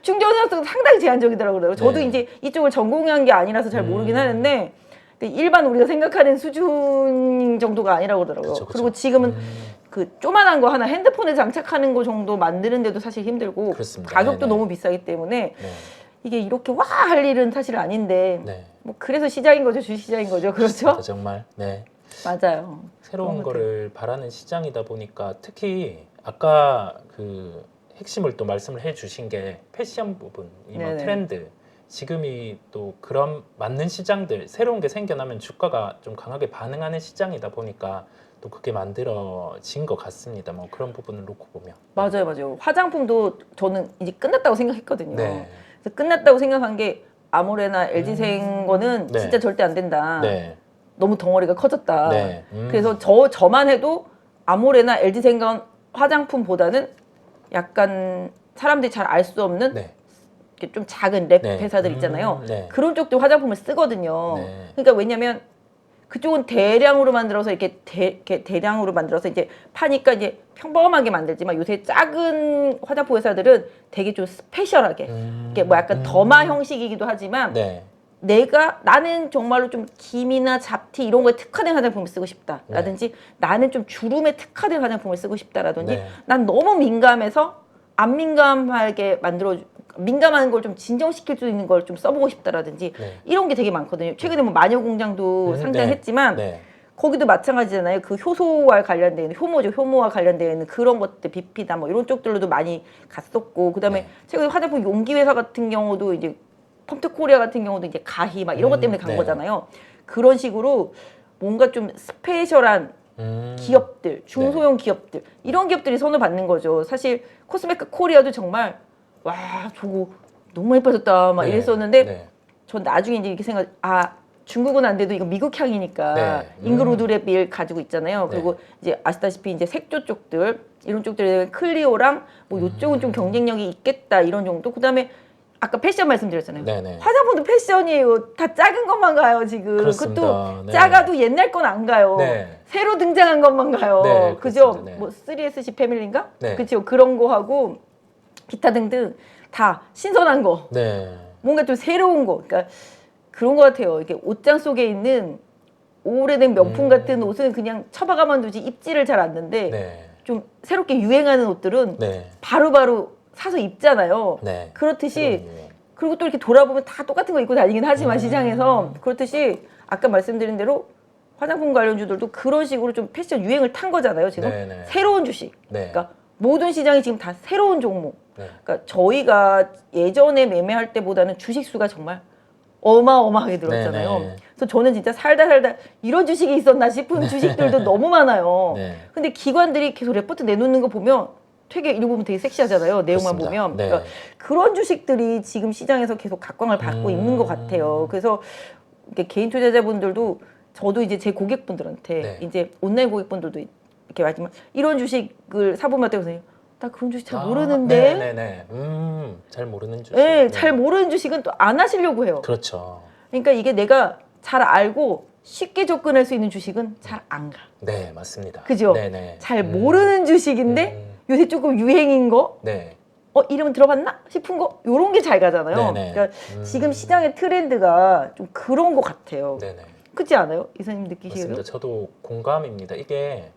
충전 횟수도 상당히 제한적이더라고요. 저도 네. 이제 이쪽을 전공한 게 아니라서 잘 모르긴 하는데 일반 우리가 생각하는 수준 정도가 아니라고 그러더라고요. 그쵸, 그쵸. 그리고 지금은 그 조만한 거 하나 핸드폰에 장착하는 거 정도 만드는데도 사실 힘들고 그렇습니다. 가격도 네네. 너무 비싸기 때문에 네. 이게 이렇게 와 할 일은 사실 아닌데 네. 뭐 그래서 시장인 거죠. 주시장인 거죠. 그렇죠? 정말. 네. 맞아요. 새로운 거를 바라는 시장이다 보니까 특히 아까 그 핵심을 또 말씀을 해 주신 게 패션 부분, 이 뭐 네네. 트렌드. 지금이 또 그런 맞는 시장들 새로운 게 생겨나면 주가가 좀 강하게 반응하는 시장이다 보니까 또 그게 만들어진 것 같습니다. 뭐 그런 부분을 놓고 보면. 맞아요, 맞아요. 화장품도 저는 이제 끝났다고 생각했거든요. 네. 그래서 끝났다고 생각한 게 아모레나 LG생 거는 네. 진짜 절대 안 된다. 네. 너무 덩어리가 커졌다. 네. 그래서 저만 해도 아모레나 LG생 건 화장품보다는 약간 사람들이 잘 알 수 없는 네. 이렇게 좀 작은 랩 네. 회사들 있잖아요. 네. 그런 쪽도 화장품을 쓰거든요. 네. 그러니까 왜냐면 그쪽은 대량으로 만들어서 이렇게 대량으로 만들어서 이제 파니까 이제 평범하게 만들지만 요새 작은 화장품 회사들은 되게 좀 스페셜하게 이게 뭐 약간 더마 형식이기도 하지만 네. 나는 정말로 좀 김이나 잡티 이런 거에 특화된 화장품을 쓰고 싶다라든지 나는 좀 주름에 특화된 화장품을 쓰고 싶다라든지 네. 난 너무 민감해서 안 민감하게 민감한 걸 좀 진정시킬 수 있는 걸 좀 써보고 싶다라든지 네. 이런 게 되게 많거든요. 최근에 뭐 마녀공장도 상장했지만 네. 거기도 마찬가지잖아요. 그 효소와 관련되어 있는 효모와 관련되어 있는 그런 것들 비피다 뭐 이런 쪽들로도 많이 갔었고 그다음에 네. 최근에 화장품 용기 회사 같은 경우도 이제 펌트 코리아 같은 경우도 이제 가히 막 이런 것 때문에 간 네. 거잖아요. 그런 식으로 뭔가 좀 스페셜한 기업들, 중소형 기업들 이런 기업들이 선호받는 거죠. 사실 코스메카 코리아도 정말 와 저거 너무 예뻐졌다 막 네. 이랬었는데 네. 전 나중에 이제 이렇게 중국은 안 돼도 이거 미국 향이니까 네. 잉그로드랩일 가지고 있잖아요. 그리고 이제 아시다시피 이제 색조 쪽들 이런 쪽들에 클리오랑 뭐 이쪽은 좀 경쟁력이 있겠다 이런 정도. 그다음에 아까 패션 말씀드렸잖아요. 네네. 화장품도 패션이에요. 다 작은 것만 가요 지금. 그렇습니다. 그것도 네. 작아도 옛날 건 안 가요. 네. 새로 등장한 것만 가요. 네, 그죠? 그렇습니다. 네. 뭐 3SC 패밀리인가? 네. 그렇죠. 그런 거 하고 기타 등등 다 신선한 거. 네. 뭔가 좀 새로운 거. 그러니까 그런 것 같아요. 이렇게 옷장 속에 있는 오래된 명품 같은 옷은 그냥 처박아만 두지 입지를 잘 않는데 네. 좀 새롭게 유행하는 옷들은 네. 바로바로 사서 입잖아요. 네. 그렇듯이 그럼요. 그리고 또 이렇게 돌아보면 다 똑같은 거 입고 다니긴 하지만 시장에서 그렇듯이 아까 말씀드린 대로 화장품 관련주들도 그런 식으로 좀 패션 유행을 탄 거잖아요. 지금 네네. 새로운 주식. 네. 그러니까 모든 시장이 지금 다 새로운 종목. 네. 그러니까 저희가 예전에 매매할 때보다는 주식 수가 정말 어마어마하게 늘었잖아요. 네네. 그래서 저는 진짜 살다 이런 주식이 있었나 싶은 주식들도 너무 많아요. 네. 근데 기관들이 계속 레포트 내놓는 거 보면 되게 읽어보면 되게 섹시하잖아요. 내용만 그렇습니다. 보면. 네. 그러니까 그런 주식들이 지금 시장에서 계속 각광을 받고 있는 것 같아요. 그래서 이렇게 개인 투자자분들도 저도 이제 제 고객분들한테 네. 이제 온라인 고객분들도 이렇게 말하지만 이런 주식을 사보면 어때요? 나 그런 주식 잘 모르는데. 네네네. 잘 모르는 주식. 네, 네. 잘 모르는 주식은 또 안 하시려고 해요. 그렇죠. 그러니까 이게 내가 잘 알고 쉽게 접근할 수 있는 주식은 잘 안 가. 네, 맞습니다. 그죠? 네네. 잘 모르는 주식인데 요새 조금 유행인 거, 네. 이름은 들어봤나 싶은 거, 요런 게 잘 가잖아요. 네네. 그러니까 지금 시장의 트렌드가 좀 그런 것 같아요. 네네. 그렇지 않아요? 이사님 느끼시기에도? 맞습니다. 저도 공감입니다. 이게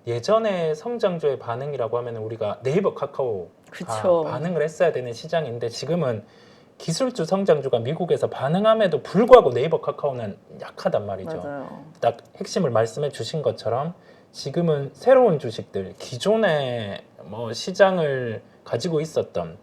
예전에 성장주의 반응이라고 하면 우리가 네이버, 카카오 그쵸. 반응을 했어야 되는 시장인데 지금은 기술주 성장주가 미국에서 반응함에도 불구하고 네이버, 카카오는 약하단 말이죠. 맞아요. 딱 핵심을 말씀해 주신 것처럼 지금은 새로운 주식들, 기존의 뭐 시장을 가지고 있었던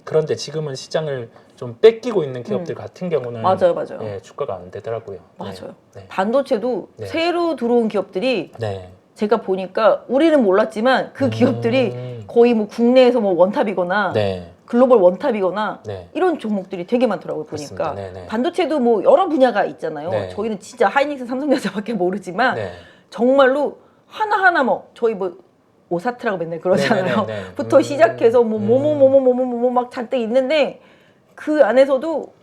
그런데 지금은 시장을 좀 뺏기고 있는 기업들 같은 경우는 맞아요, 맞아요. 네, 주가가 안 되더라고요. 맞아요. 네. 반도체도 네. 새로 들어온 기업들이 네. 제가 보니까 우리는 몰랐지만 그 기업들이 거의 뭐 국내에서 뭐 원탑이거나 네. 글로벌 원탑이거나 네. 이런 종목들이 되게 많더라고요. 그렇습니다. 보니까 네네. 반도체도 뭐 여러 분야가 있잖아요. 네. 저희는 진짜 하이닉스, 삼성전자밖에 모르지만 네. 정말로 하나하나 뭐 저희 뭐 오사트라고 맨날 그러잖아요. 네네네네. 부터 시작해서 뭐 뭐뭐뭐뭐뭐뭐 막 잔뜩 있는데 그 안에서도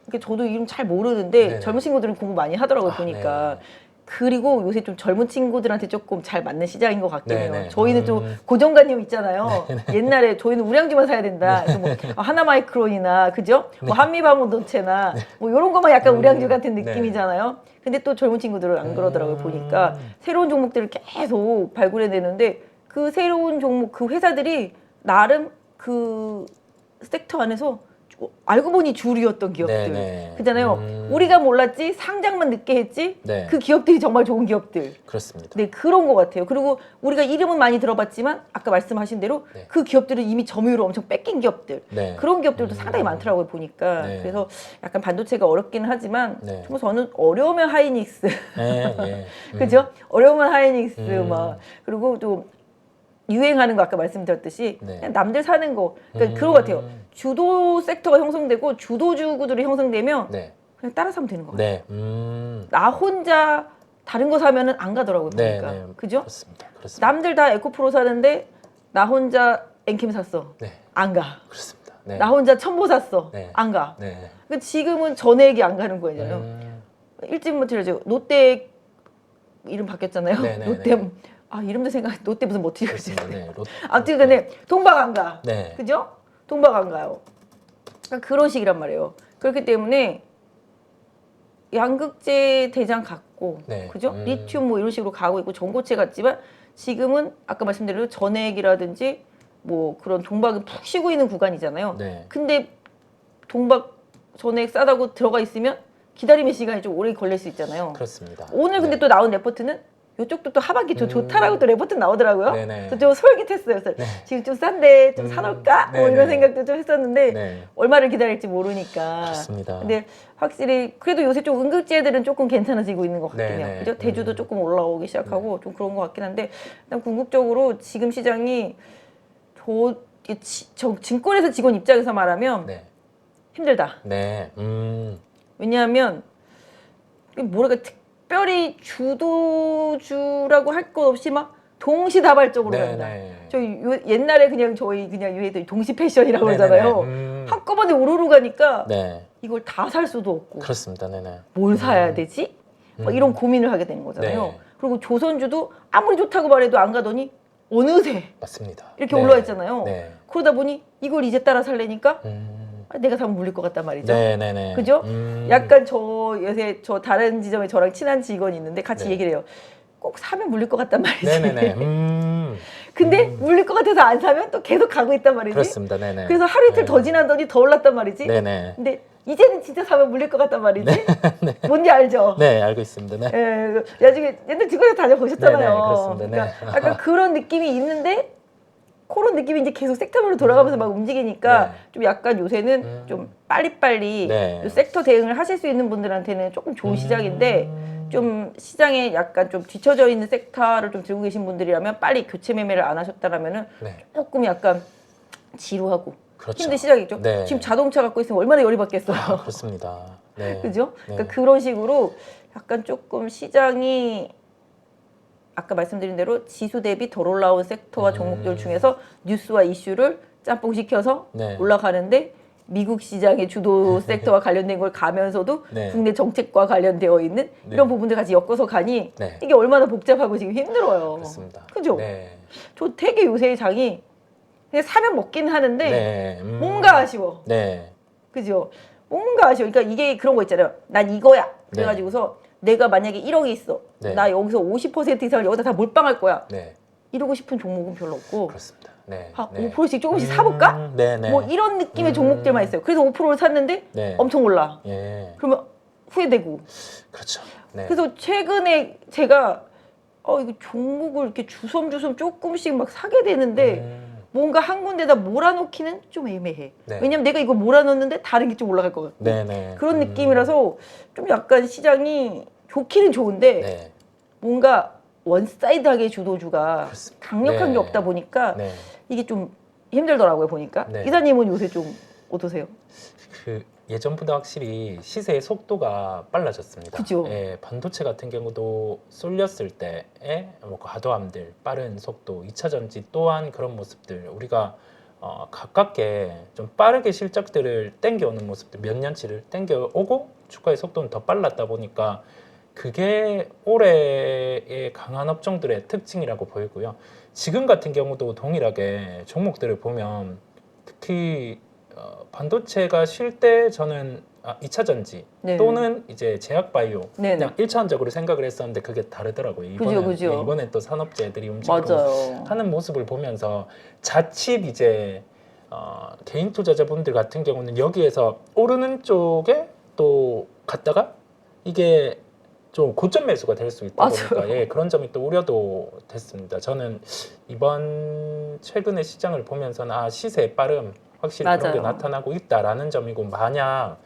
이렇게 저도 이름 잘 모르는데 네네. 젊은 친구들은 공부 많이 하더라고요. 보니까. 네. 그리고 요새 좀 젊은 친구들한테 조금 잘 맞는 시장인 것 같긴 해요. 네네. 저희는 좀 고정관념 있잖아요. 옛날에 저희는 우량주만 사야 된다. 그래서 뭐 하나마이크론이나 그죠? 뭐 한미반도체나 뭐 이런 것만 약간 우량주 같은 네. 느낌이잖아요. 근데 또 젊은 친구들은 안 그러더라고요. 보니까 새로운 종목들을 계속 발굴해내는데 그 새로운 종목 그 회사들이 나름 그 섹터 안에서 알고 보니 주류였던 기업들. 네네. 그잖아요. 우리가 몰랐지 상장만 늦게 했지 네. 그 기업들이 정말 좋은 기업들. 그렇습니다. 네, 그런 것 같아요. 그리고 우리가 이름은 많이 들어봤지만 아까 말씀하신 대로 네. 그 기업들은 이미 점유율을 엄청 뺏긴 기업들. 네. 그런 기업들도 상당히 많더라고요, 보니까. 네. 그래서 약간 반도체가 어렵기는 하지만 네. 정말 저는 어려우면 하이닉스. 네. 예. 그죠? 어려우면 하이닉스 막 그리고 또 유행하는 거 아까 말씀드렸듯이 네. 그냥 남들 사는 거 그러니까 그런 것 같아요. 주도 섹터가 형성되고 주도주구들이 형성되면 네. 그냥 따라 사면 되는 거 같아요. 네. 나 혼자 다른 거 사면은 안 가더라고요. 네. 보니까. 네. 그죠? 그렇습니다. 그렇습니다. 남들 다 에코프로 사는데 나 혼자 엔캠 샀어. 네. 안 가. 그렇습니다. 네. 나 혼자 첨보 샀어. 네. 안 가. 네. 그러니까 지금은 전액이 안 가는 거예요. 일찍부터 들어죠. 롯데 이름 바뀌었잖아요. 네네네. 롯데 이름도 롯데 무슨 머티리얼즈. 그렇습니다. 네. 아무튼 근데 동박 안 가. 네. 그죠? 동박 안 가요. 그러니까 그런 식이란 말이에요. 그렇기 때문에 양극재 대장 같고, 네. 그죠? 리튬 뭐 이런 식으로 가고 있고 전고체 같지만 지금은 아까 말씀드린 전액이라든지 뭐 그런 동박이 푹 쉬고 있는 구간이잖아요. 네. 근데 동박 전액 싸다고 들어가 있으면 기다림의 시간이 좀 오래 걸릴 수 있잖아요. 그렇습니다. 오늘 근데 네. 또 나온 레포트는 이쪽도 또 하반기 좀 좋다라고 또 레포트 나오더라고요. 네네. 그래서 좀 솔깃했어요. 그래서 지금 좀 싼데 좀 사놓을까? 뭐 네네. 이런 생각도 좀 했었는데 네. 얼마를 기다릴지 모르니까. 그렇습니다. 근데 확실히 그래도 요새 좀 응급제들은 조금 괜찮아지고 있는 것 같긴 해요. 네네. 그죠? 대주도 조금 올라오기 시작하고 좀 그런 것 같긴 한데 일단 궁극적으로 지금 시장이 저 증권회사 직원 입장에서 말하면 네. 힘들다. 네. 왜냐하면 뭐랄까 특별히 주도주라고 할 것 없이 막 동시다발적으로 간다. 네네. 저희 옛날에 저희 유해들 동시 패션이라고 네네네. 그러잖아요. 한꺼번에 우르르 가니까 네. 이걸 다 살 수도 없고 그렇습니다. 네네. 뭘 사야 되지? 막 이런 고민을 하게 되는 거잖아요. 네. 그리고 조선주도 아무리 좋다고 말해도 안 가더니 어느새 맞습니다. 이렇게 네. 올라와 있잖아요. 네. 그러다 보니 이걸 이제 따라 살래니까 내가 사면 물릴 것 같단 말이죠. 네네네. 그죠? 약간 요새 다른 지점에 저랑 친한 직원이 있는데 같이 네. 얘기를 해요. 꼭 사면 물릴 것 같단 말이지. 네네네. 근데 물릴 것 같아서 안 사면 또 계속 가고 있단 말이지. 그렇습니다. 네네. 그래서 하루 이틀 더 지나더니 더 올랐단 말이지. 네네. 근데 이제는 진짜 사면 물릴 것 같단 말이지. 뭔지 알죠? 네, 알고 있습니다. 네. 예, 나중에 옛날 직원에서 다녀보셨잖아요. 네네, 그렇습니다. 네. 그러니까 약간 그런 느낌이 있는데 그런 느낌이 이제 계속 섹터별로 돌아가면서 막 움직이니까 네. 좀 약간 요새는 좀 빨리빨리 네. 섹터 대응을 하실 수 있는 분들한테는 조금 좋은 시장인데 좀 시장에 약간 좀 뒤처져 있는 섹터를 좀 들고 계신 분들이라면 빨리 교체 매매를 안 하셨다라면은 네. 조금 약간 지루하고 그렇죠. 힘든 시작이죠. 네. 지금 자동차 갖고 있으면 얼마나 열이 받겠어요. 그렇습니다. 네. 그죠? 네. 그러니까 그런 식으로 약간 조금 시장이 아까 말씀드린 대로 지수 대비 덜 올라온 섹터와 종목들 중에서 뉴스와 이슈를 짬뽕시켜서 네. 올라가는데 미국 시장의 주도 섹터와 관련된 걸 가면서도 네. 국내 정책과 관련되어 있는 네. 이런 부분들 같이 엮어서 가니 네. 이게 얼마나 복잡하고 지금 힘들어요. 그렇습니다. 그죠? 네. 저 되게 요새 장이 그냥 사면 먹긴 하는데 네. 뭔가 아쉬워. 네. 그죠? 뭔가 아쉬워. 그러니까 이게 그런 거 있잖아요. 난 이거야. 그래가지고서 내가 만약에 1억이 있어. 네. 나 여기서 50% 이상을 여기다 다 몰빵할 거야. 네. 이러고 싶은 종목은 별로 없고 그렇습니다. 네. 한 네. 5%씩 조금씩 사볼까? 네, 네. 뭐 이런 느낌의 종목들만 있어요. 그래서 5%를 샀는데 네. 엄청 올라. 예. 그러면 후회되고. 그렇죠. 네. 그래서 최근에 제가 이거 종목을 이렇게 주섬주섬 조금씩 막 사게 되는데 뭔가 한 군데다 몰아놓기는 좀 애매해. 네. 왜냐면 내가 이거 몰아넣는데 다른 게 좀 올라갈 것 같고. 네, 네. 그런 느낌이라서 좀 약간 시장이 좋기는 좋은데 네. 뭔가 원사이드하게 주도주가 그렇습니다. 강력한 네. 게 없다 보니까 네. 이게 좀 힘들더라고요 보니까. 네. 이사님은 요새 좀 어떠세요? 그 예전보다 확실히 시세의 속도가 빨라졌습니다. 그죠. 예, 반도체 같은 경우도 쏠렸을 때의 뭐 과도함들, 빠른 속도, 2차 전지 또한 그런 모습들 우리가 가깝게 좀 빠르게 실적들을 땡겨오는 모습들 몇 년치를 땡겨오고 주가의 속도는 더 빨랐다 보니까 그게 올해의 강한 업종들의 특징이라고 보이고요. 지금 같은 경우도 동일하게 종목들을 보면 특히 반도체가 쉴 때 저는 2차 전지 네. 또는 이제 제약 바이오 네네. 그냥 1차원적으로 생각을 했었는데 그게 다르더라고요. 이번엔, 그죠. 이번엔 또 산업재들이 움직이고 맞아요. 하는 모습을 보면서 자칫 이제 개인 투자자분들 같은 경우는 여기에서 오르는 쪽에 또 갔다가 이게 좀 고점 매수가 될 수 있다 보니까 맞아요. 예, 그런 점이 또 우려도 됐습니다. 저는 이번 최근의 시장을 보면서는 시세의 빠름 확실히 그런 게 맞아요. 나타나고 있다라는 점이고 만약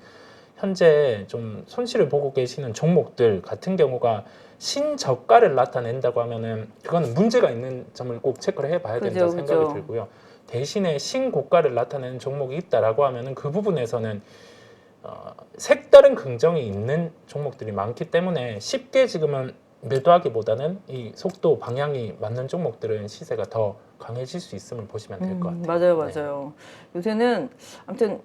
현재 좀 손실을 보고 계시는 종목들 같은 경우가 신저가를 나타낸다고 하면은 그거는 문제가 있는 점을 꼭 체크를 해봐야 된다 생각이 그죠. 들고요. 대신에 신고가를 나타내는 종목이 있다라고 하면은 그 부분에서는 색다른 긍정이 있는 종목들이 많기 때문에 쉽게 지금은 매도하기보다는 이 속도 방향이 맞는 종목들은 시세가 더 강해질 수 있음을 보시면 될 것 같아요. 맞아요. 요새는 아무튼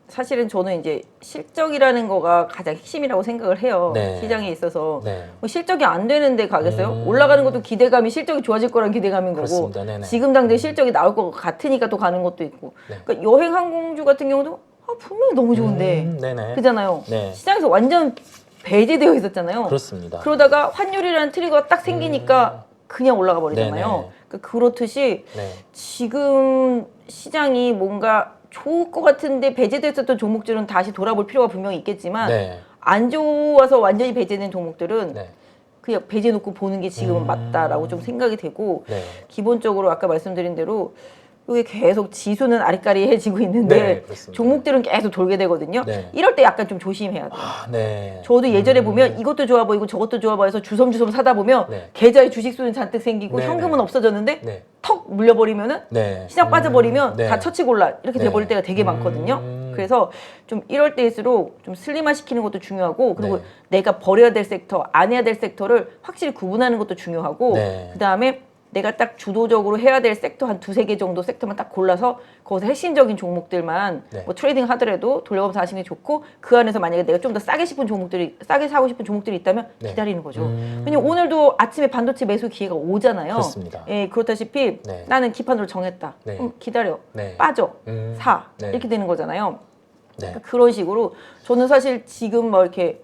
사실은 저는 이제 실적이라는 거가 가장 핵심이라고 생각을 해요. 네. 시장에 있어서 네. 뭐 실적이 안 되는데 가겠어요? 올라가는 것도 기대감이 실적이 좋아질 거란 기대감인 거고 그렇습니다. 네네. 지금 당장 실적이 나올 것 같으니까 또 가는 것도 있고 네. 그러니까 여행 항공주 같은 경우도 분명히 너무 좋은데 네네. 그잖아요. 네. 시장에서 완전 배제되어 있었잖아요. 그렇습니다. 그러다가 환율이라는 트리거가 딱 생기니까 그냥 올라가 버리잖아요. 네네. 그러니까 그렇듯이 네. 지금 시장이 뭔가 좋을 것 같은데 배제됐었던 종목들은 다시 돌아볼 필요가 분명히 있겠지만 네. 안 좋아서 완전히 배제된 종목들은 네. 그냥 배제 놓고 보는 게 지금은 맞다라고 좀 생각이 되고 네. 기본적으로 아까 말씀드린 대로 이게 계속 지수는 아리까리해지고 있는데 네, 그렇습니다. 종목들은 계속 돌게 되거든요. 네. 이럴 때 약간 좀 조심해야 돼요. 네. 저도 예전에 보면 이것도 좋아 보이고 저것도 좋아 보여서 주섬주섬 사다 보면 네. 계좌에 주식수는 잔뜩 생기고 네, 현금은 네. 없어졌는데 네. 턱 물려버리면은 네. 시장 빠져버리면 네. 다 처치곤란 이렇게 네. 돼버릴 때가 되게 많거든요. 그래서 좀 이럴 때일수록 좀 슬림화 시키는 것도 중요하고 그리고 네. 내가 버려야 될 섹터, 안 해야 될 섹터를 확실히 구분하는 것도 중요하고 네. 그다음에 내가 딱 주도적으로 해야 될 섹터 한 두세 개 정도 섹터만 딱 골라서 거기서 핵심적인 종목들만 네. 뭐 트레이딩 하더라도 돌려가면서 하시는 게 좋고 그 안에서 만약에 내가 좀 더 싸게 사고 싶은 종목들이 있다면 네. 기다리는 거죠. 왜냐면 오늘도 아침에 반도체 매수 기회가 오잖아요. 그렇습니다. 예, 그렇다시피 네. 나는 기판으로 정했다. 네. 그럼 기다려. 네. 빠져. 사. 네. 이렇게 되는 거잖아요. 네. 그러니까 그런 식으로 저는 사실 지금 뭐 이렇게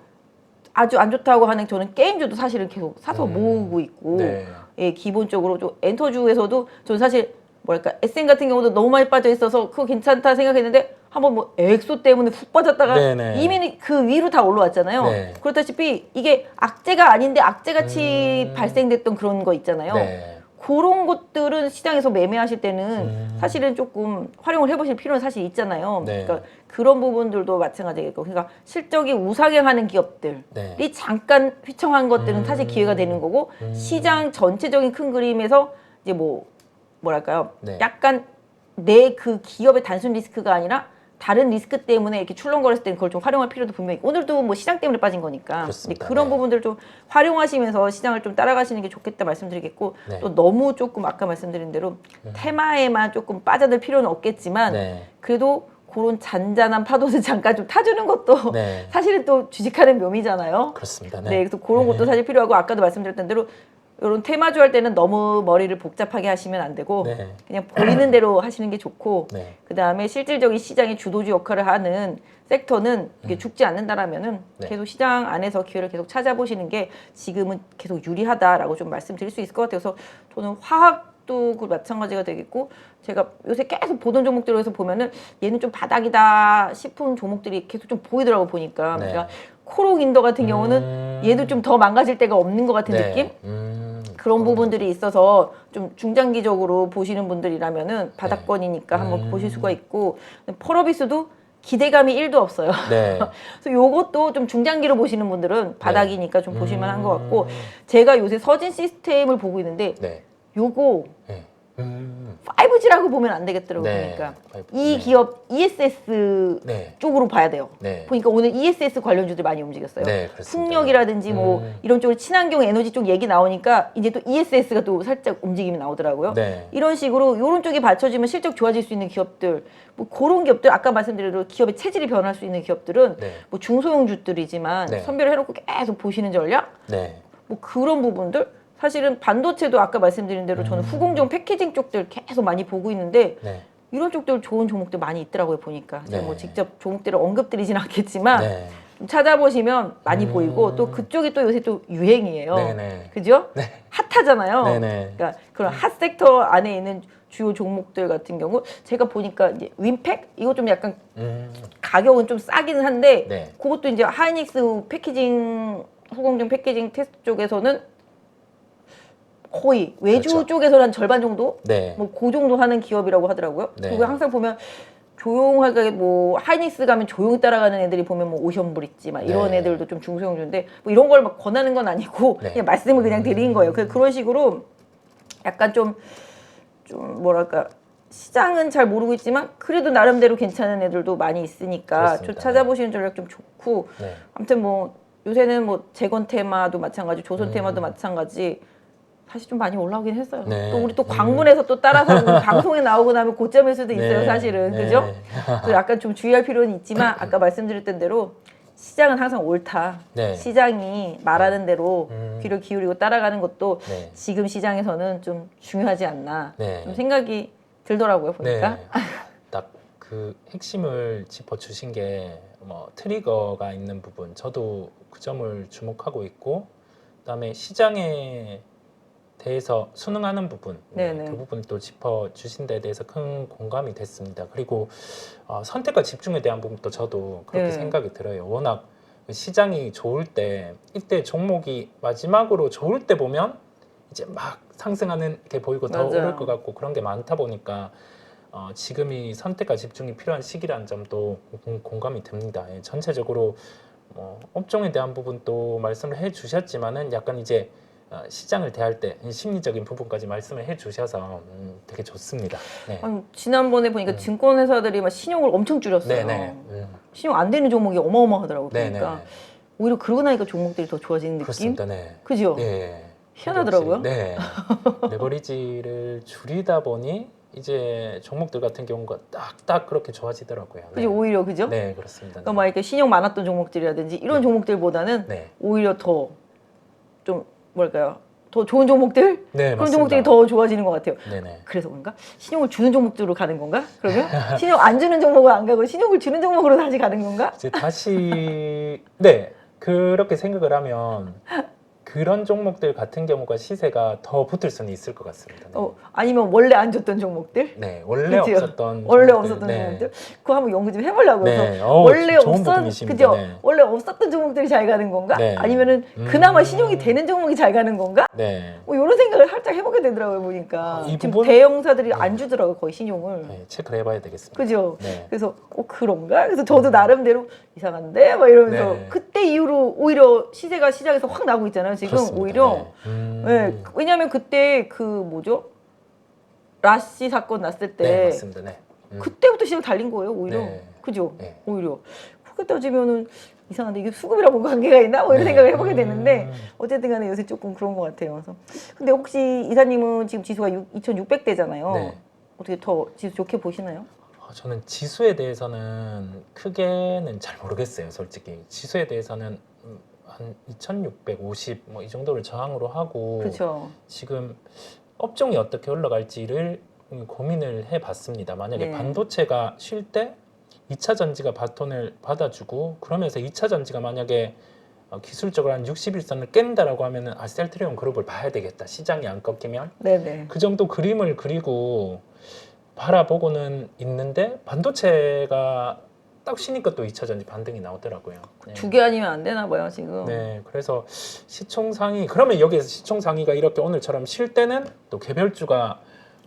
아주 안 좋다고 하는 저는 게임주도 사실은 계속 사서 모으고 있고 네. 예, 기본적으로 좀 엔터주에서도 저는 사실 뭐랄까 SM 같은 경우도 너무 많이 빠져 있어서 그거 괜찮다 생각했는데 한번 뭐 엑소 때문에 훅 빠졌다가 네네. 이미 그 위로 다 올라왔잖아요. 네. 그렇다시피 이게 악재가 아닌데 악재같이 발생됐던 그런 거 있잖아요. 네. 그런 것들은 시장에서 매매하실 때는 사실은 조금 활용을 해보실 필요는 사실 있잖아요. 네. 그러니까 그런 부분들도 마찬가지겠고, 그러니까 실적이 우상향하는 기업들이 네. 잠깐 휘청한 것들은 사실 기회가 되는 거고, 시장 전체적인 큰 그림에서 이제 뭐랄까요? 네. 약간 내 그 기업의 단순 리스크가 아니라 다른 리스크 때문에 이렇게 출렁거렸을 때 그걸 좀 활용할 필요도 분명히 있고, 오늘도 뭐 시장 때문에 빠진 거니까 그렇습니다. 그런 네. 부분들 좀 활용하시면서 시장을 좀 따라가시는 게 좋겠다 말씀드리겠고, 네. 또 너무 조금 아까 말씀드린 대로 테마에만 조금 빠져들 필요는 없겠지만 네. 그래도 그런 잔잔한 파도를 잠깐 좀 타주는 것도 네. 사실은 또 주식하는 묘미잖아요. 그렇습니다. 네, 네. 그래서 그런 것도 사실 필요하고, 아까도 말씀드렸던 대로 이런 테마주 할 때는 너무 머리를 복잡하게 하시면 안 되고 네. 그냥 보이는 대로 하시는 게 좋고, 네. 그 다음에 실질적인 시장의 주도주 역할을 하는 섹터는 이게 죽지 않는다라면은 네. 계속 시장 안에서 기회를 계속 찾아보시는 게 지금은 계속 유리하다라고 좀 말씀드릴 수 있을 것 같아요. 그래서 저는 화학도 그 마찬가지가 되겠고, 제가 요새 계속 보던 종목들에서 보면은 얘는 좀 바닥이다 싶은 종목들이 계속 좀 보이더라고 보니까. 네. 그러니까 코록인더 같은 경우는 얘도 좀 더 망가질 데가 없는 것 같은 네. 느낌? 그런 부분들이 있어서 좀 중장기적으로 보시는 분들이라면은 바닥권이니까 한번 보실 수가 있고, 펄어비스도 기대감이 1도 없어요. 네. 그래서 요것도 좀 중장기로 보시는 분들은 바닥이니까 좀 보실만 한 것 같고, 제가 요새 서진 시스템을 보고 있는데 네. 요거 네. 5G라고 보면 안 되겠더라고요. 네. 보니까 5G. 이 네. 기업 ESS 네. 쪽으로 봐야 돼요. 네. 보니까 오늘 ESS 관련주들 많이 움직였어요. 네, 그렇습니다. 풍력이라든지 뭐 이런 쪽으로 친환경 에너지 쪽 얘기 나오니까 이제 또 ESS가 또 살짝 움직임이 나오더라고요. 네. 이런 식으로 이런 쪽이 받쳐지면 실적 좋아질 수 있는 기업들, 뭐 그런 기업들, 아까 말씀드린 대로 기업의 체질이 변할 수 있는 기업들은 네. 뭐 중소형주들이지만 네. 선별을 해놓고 계속 보시는 전략, 네. 뭐 그런 부분들. 사실은 반도체도 아까 말씀드린 대로 저는 후공정 패키징 쪽들 계속 많이 보고 있는데 네. 이런 쪽들 좋은 종목들 많이 있더라고요 보니까. 제가 네. 뭐 직접 종목들을 언급드리진 않겠지만 네. 좀 찾아보시면 많이 보이고, 또 그쪽이 또 요새 또 유행이에요. 네네. 그죠? 네. 핫하잖아요. 네네. 그러니까 그런 핫 섹터 안에 있는 주요 종목들 같은 경우 제가 보니까 이제 윈팩 이거 좀 약간 가격은 좀 싸기는 한데, 네. 그것도 이제 하이닉스 패키징 후공정 패키징 테스트 쪽에서는 거의 외주 그렇죠. 쪽에서 한 절반 정도, 네. 뭐 그 정도 하는 기업이라고 하더라고요. 네. 그리고 항상 보면 조용하게 뭐 하이닉스 가면 조용히 따라가는 애들이 보면 뭐 오션브릿지 막 이런 네. 애들도 좀 중소형주인데, 뭐 이런 걸 막 권하는 건 아니고 네. 그냥 말씀을 그냥 드린 거예요. 그런 식으로 약간 좀 뭐랄까, 시장은 잘 모르고 있지만 그래도 나름대로 괜찮은 애들도 많이 있으니까 그렇습니다. 좀 찾아보시는 전략 좀 좋고, 네. 아무튼 뭐 요새는 뭐 재건 테마도 마찬가지, 조선 테마도 마찬가지 사실 좀 많이 올라오긴 했어요. 네. 또 우리 또 광문에서 또 따라서 우리 방송에 나오고 나면 고점일 수도 있어요, 네. 사실은. 네. 그죠? 그래서 약간 좀 주의할 필요는 있지만 아까 말씀드렸던 대로 시장은 항상 옳다. 네. 시장이 말하는 대로 귀를 기울이고 따라가는 것도 네. 지금 시장에서는 좀 중요하지 않나. 네. 좀 생각이 들더라고요, 보니까. 네. 딱 그 핵심을 짚어 주신 게 뭐 트리거가 있는 부분, 저도 그 점을 주목하고 있고, 그다음에 시장에 대해서 순응하는 부분, 네네. 그 부분 또 짚어 주신 데에 대해서 큰 공감이 됐습니다. 그리고 선택과 집중에 대한 부분도 저도 그렇게 네. 생각이 들어요. 워낙 시장이 좋을 때, 이때 종목이 마지막으로 좋을 때 보면 이제 막 상승하는 게 보이고 더 맞아요. 오를 것 같고 그런 게 많다 보니까 지금이 선택과 집중이 필요한 시기라는 점도 공감이 됩니다. 예, 전체적으로 업종에 대한 부분도 말씀을 해주셨지만은 약간 이제 시장을 대할 때 심리적인 부분까지 말씀을 해주셔서 되게 좋습니다. 네. 아니, 지난번에 보니까 증권회사들이 막 신용을 엄청 줄였어요. 네네. 신용 안 되는 종목이 어마어마하더라고요. 네네. 보니까. 오히려 그러고 나니까 종목들이 더 좋아지는 느낌? 그렇습니다. 네. 그죠? 네. 희한하더라고요. 네. 레버리지를 줄이다 보니 이제 종목들 같은 경우가 딱딱 그렇게 좋아지더라고요. 네. 그죠? 오히려 그죠? 네, 그렇습니다. 그러니까 막 이렇게 신용 많았던 종목들이라든지 이런 종목들보다는 네. 오히려 더 좀 뭐랄까요? 더 좋은 종목들? 네, 그런 맞습니다. 종목들이 더 좋아지는 것 같아요. 네네. 그래서 그런가? 신용을 주는 종목들로 가는 건가? 그러면 신용 안 주는 종목은 안 가고 신용을 주는 종목으로 다시 가는 건가? 이제 다시 네, 그렇게 생각을 하면 그런 종목들 같은 경우가 시세가 더 붙을 수는 있을 것 같습니다. 네. 아니면 원래 안 줬던 종목들? 네, 원래 그죠? 없었던 원래 종목들. 없었던 네. 종목들? 그거 한번 연구 좀 해보려고요. 네. 그래서 어우, 원래 좋은 없었, 부분이십니다. 그죠? 네. 원래 없었던 종목들이 잘 가는 건가? 네. 아니면은 그나마 신용이 되는 종목이 잘 가는 건가? 네. 뭐 이런 생각을 살짝 해보게 되더라고요, 보니까. 이 지금 부분? 대형사들이 네. 안 주더라고요, 거의 신용을. 네, 체크를 해봐야 되겠습니다. 그죠? 네. 그래서 그런가? 그래서 저도 나름대로 이상한데? 막 이러면서 네. 그때 이후로 오히려 시세가 시장에서 확 나고 있잖아요, 지금. 그렇습니다. 오히려. 네. 네, 왜냐면 그때 그 뭐죠? 라씨 사건 났을 때 네, 맞습니다. 네. 그때부터 시장 달린 거예요, 오히려. 네. 그죠? 네. 오히려. 그렇게 따지면은 이상한데 이게 수급이랑 뭔가 관계가 있나? 뭐 이런 네. 생각을 해보게 되는데 어쨌든 간에 요새 조금 그런 것 같아요. 그래서 근데 혹시 이사님은 지금 지수가 2,600대잖아요. 네. 어떻게 더 지수 좋게 보시나요? 저는 지수에 대해서는 크게는 잘 모르겠어요, 솔직히. 지수에 대해서는 한 2,650 뭐 이 정도를 저항으로 하고 그렇죠. 지금 업종이 어떻게 올라갈지를 고민을 해봤습니다. 만약에 네. 반도체가 쉴 때 2차 전지가 바톤을 받아주고 그러면서 2차 전지가 만약에 기술적으로 한 60일선을 깬다라고 하면은 셀트리온 그룹을 봐야 되겠다. 시장이 안 꺾이면 네네. 그 정도 그림을 그리고 바라보고는 있는데 반도체가 딱 쉬니까 또 2차 전지 반등이 나오더라고요. 네. 두 개 아니면 안 되나 봐요, 지금. 네, 그래서 시총상위 그러면 여기에서 시총상위가 이렇게 오늘처럼 쉴 때는 또 개별주가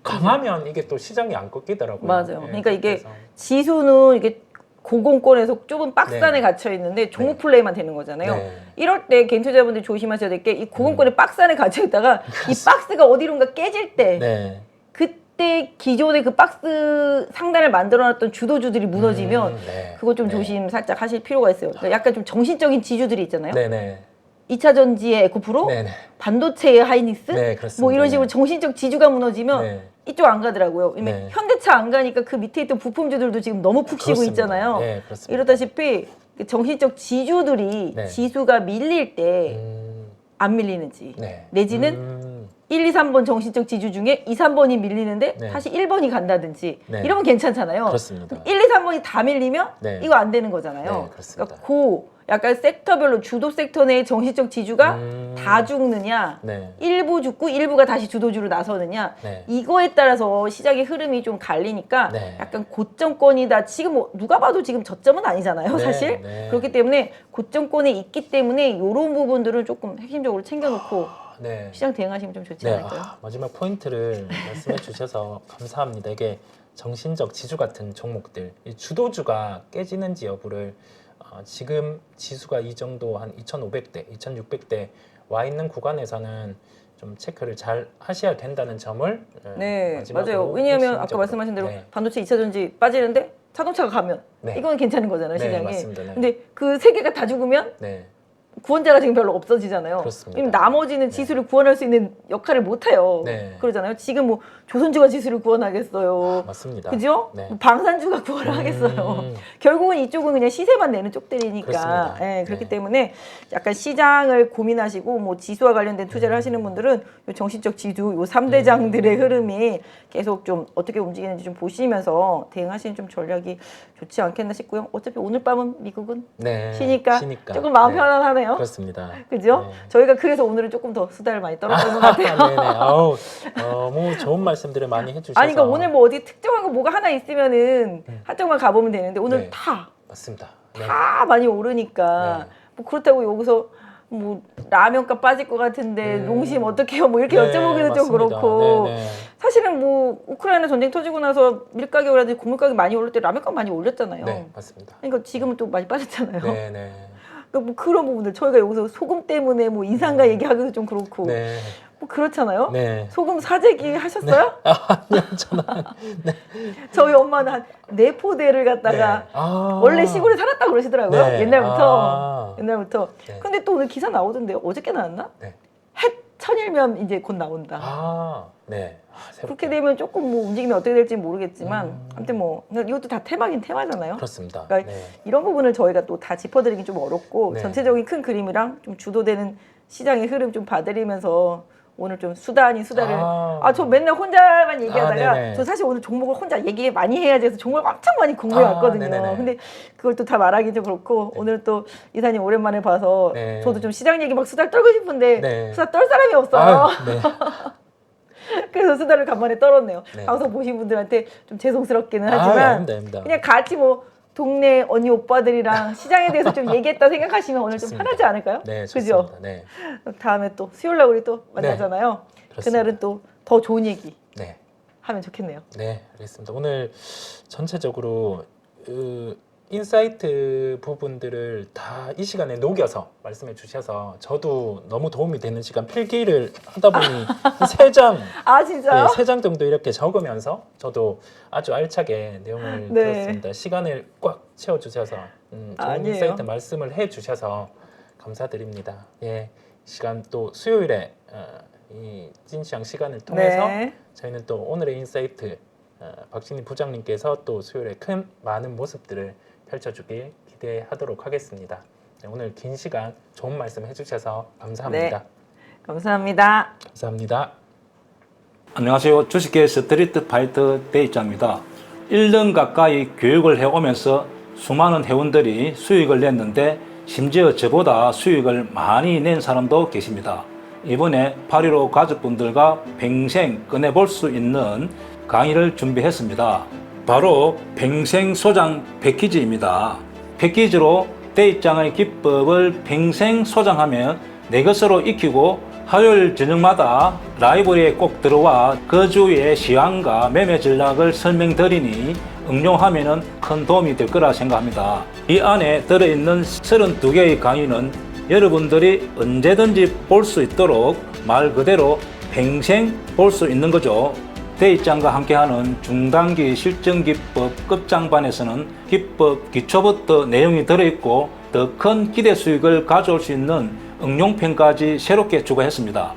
강하면 이게 또 시장이 안 꺾이더라고요. 맞아요. 네, 그러니까 이게 그래서. 지수는 이게 고공권에서 좁은 박스 네. 안에 갇혀 있는데 종목 네. 플레이만 되는 거잖아요. 네. 이럴 때 개인 투자자분들이 조심하셔야 될 게 이 고공권의 박스 안에 갇혀 있다가 이 박스가 어디론가 깨질 때 네. 그때 기존의 그 박스 상단을 만들어놨던 주도주들이 무너지면 네. 그거 좀 네. 조심 살짝 하실 필요가 있어요. 그러니까 약간 좀 정신적인 지주들이 있잖아요. 네네. 2차 전지의 에코프로, 네네. 반도체의 하이닉스, 네, 그렇습니다. 뭐 이런 식으로 정신적 지주가 무너지면 네. 이쪽 안 가더라고요. 왜냐면 네. 현대차 안 가니까 그 밑에 있던 부품주들도 지금 너무 푹 쉬고 그렇습니다. 있잖아요. 네, 그렇습니다. 이러다시피 그 정신적 지주들이 네. 지수가 밀릴 때 안 밀리는지 네. 내지는 1, 2, 3번 정신적 지주 중에 2, 3번이 밀리는데 네. 다시 1번이 간다든지 네. 이러면 괜찮잖아요. 그렇습니다. 1, 2, 3번이 다 밀리면 네. 이거 안 되는 거잖아요. 네, 그렇습니다. 그러니까 그 약간 섹터별로 주도 섹터 내의 정신적 지주가 다 죽느냐 네. 일부 죽고 일부가 다시 주도주로 나서느냐 네. 이거에 따라서 시장의 흐름이 좀 갈리니까 네. 약간 고점권이다. 지금 뭐 누가 봐도 지금 저점은 아니잖아요, 네, 사실. 네. 그렇기 때문에 고점권에 있기 때문에 이런 부분들은 조금 핵심적으로 챙겨놓고 네. 시장 대응하시면 좀 좋지 네. 않을까요? 마지막 포인트를 말씀해 주셔서 감사합니다. 이게 정신적 지주 같은 종목들, 이 주도주가 깨지는지 여부를 지금 지수가 이 정도 한 2,500대, 2,600대 와 있는 구간에서는 좀 체크를 잘 하셔야 된다는 점을 네, 마지막으로 맞아요. 왜냐하면 아까 핵심적으로. 말씀하신 대로 네. 반도체 2차 전지 빠지는데 자동차가 가면 네. 이건 괜찮은 거잖아요, 네, 시장이. 맞습니다. 네. 근데 그 세 개가 다 죽으면 네. 구원자가 지금 별로 없어지잖아요. 그렇습니다. 왜냐면 나머지는 네. 지수를 구원할 수 있는 역할을 못 해요. 네. 그러잖아요. 지금 뭐 조선주가 지수를 구원하겠어요. 맞습니다. 그죠? 네. 뭐 방산주가 구원을 하겠어요. 음. 결국은 이쪽은 그냥 시세만 내는 쪽들이니까. 그렇습니다. 예, 그렇기 네. 때문에 약간 시장을 고민하시고 뭐 지수와 관련된 투자를 하시는 분들은 요 정신적 지수, 요 3대장들의 흐름이 계속 좀 어떻게 움직이는지 좀 보시면서 대응하시는 좀 전략이 좋지 않겠나 싶고요. 어차피 오늘 밤은 미국은 네. 쉬니까 조금 마음 네. 편안하네요. 그렇습니다. 그죠? 네. 저희가 그래서 오늘은 조금 더 수다를 많이 떨었던 것 같아요. 네네. 아우, 너무 좋은 말씀들을 많이 해주셔서. 아니, 그러니까 오늘 뭐 어디 특정한 거 뭐가 하나 있으면은 한쪽만 가보면 되는데 오늘 네. 다 맞습니다. 네. 많이 오르니까 네. 뭐 그렇다고 여기서 뭐 라면값 빠질 것 같은데 농심 어떻게 해요? 뭐 이렇게 네, 여쭤보기는 좀 맞습니다. 그렇고 네, 네. 사실은 뭐 우크라이나 전쟁 터지고 나서 밀가격이라든지 곡물가격이 많이 오를 때 라면값 많이 올렸잖아요. 네, 맞습니다. 그러니까 지금은 또 많이 빠졌잖아요. 네, 네. 그러니까 뭐 그런 부분들 저희가 여기서 소금 때문에 뭐 인상가 얘기하기도 좀 그렇고 네. 뭐 그렇잖아요. 네. 소금 사재기 하셨어요? 아니요, 저는. 저희 엄마는 한 4포대를 갖다가 네. 아. 원래 시골에 살았다고 그러시더라고요. 네. 옛날부터. 아. 옛날부터. 네. 근데 또 오늘 기사 나오던데 어저께 나왔나? 네. 해 천일면 이제 곧 나온다. 아, 네. 그렇게 되면 조금 뭐 움직임이 어떻게 될지 모르겠지만 아무튼 뭐 이것도 다 테마긴 테마잖아요. 그렇습니다. 그러니까 네. 이런 부분을 저희가 또 다 짚어드리긴 좀 어렵고 네. 전체적인 큰 그림이랑 좀 주도되는 시장의 흐름 좀 봐드리면서 오늘 좀 수다 아닌 수다를 아. 저 맨날 혼자만 얘기하다가 네네. 저 사실 오늘 종목을 혼자 얘기 많이 해야지 해서 종목을 엄청 많이 공부해 왔거든요. 네네네. 근데 그걸 또 다 말하기 좀 그렇고 오늘 또 이사님 오랜만에 봐서 네. 저도 좀 시장 얘기 막 수다를 떨고 싶은데 네. 수다 떨 사람이 없어요. 아유, 네. 그래서 수다를 간만에 떨었네요. 네. 방송 보신 분들한테 좀 죄송스럽기는 아, 하지만 아닙니다. 그냥 같이 뭐 동네 언니 오빠들이랑 시장에 대해서 좀 얘기했다 생각하시면 오늘 좀 좋습니다. 편하지 않을까요? 네, 그죠? 좋습니다. 네. 다음에 또 수요일 날 우리 또 만나잖아요. 그렇습니다. 그날은 또 더 좋은 얘기 네. 하면 좋겠네요. 네, 알겠습니다. 오늘 전체적으로 인사이트 부분들을 다 이 시간에 녹여서 말씀해 주셔서 저도 너무 도움이 되는 시간 필기를 하다 보니 세 장, 아 진짜요? 네, 3장 정도 이렇게 적으면서 저도 아주 알차게 내용을 네. 들었습니다. 시간을 꽉 채워주셔서 좋은 아니에요. 인사이트 말씀을 해주셔서 감사드립니다. 예, 시간 또 수요일에 이 찐시장 시간을 통해서 네. 저희는 또 오늘의 인사이트 박진희 부장님께서 또 수요일에 큰 많은 모습들을 펼쳐주길 기대하도록 하겠습니다. 네, 오늘 긴 시간 좋은 말씀 해주셔서 감사합니다. 네. 감사합니다. 감사합니다. 안녕하세요. 주식계 스트리트 파이터 대입자입니다. 1년 가까이 교육을 해오면서 수많은 회원들이 수익을 냈는데 심지어 저보다 수익을 많이 낸 사람도 계십니다. 이번에 8.15 가족분들과 평생 꺼내볼 수 있는 강의를 준비했습니다. 바로 평생 소장 패키지입니다. 패키지로 대입장의 기법을 평생 소장하면 내 것으로 익히고 화요일 저녁마다 라이브러리에 꼭 들어와 그 주의 시황과 매매 전략을 설명드리니 응용하면 큰 도움이 될 거라 생각합니다. 이 안에 들어있는 32개의 강의는 여러분들이 언제든지 볼 수 있도록 말 그대로 평생 볼 수 있는 거죠. 대입장과 함께하는 중단기 실전기법 끝장반에서는 기법 기초부터 내용이 들어있고 더 큰 기대 수익을 가져올 수 있는 응용편까지 새롭게 추가했습니다.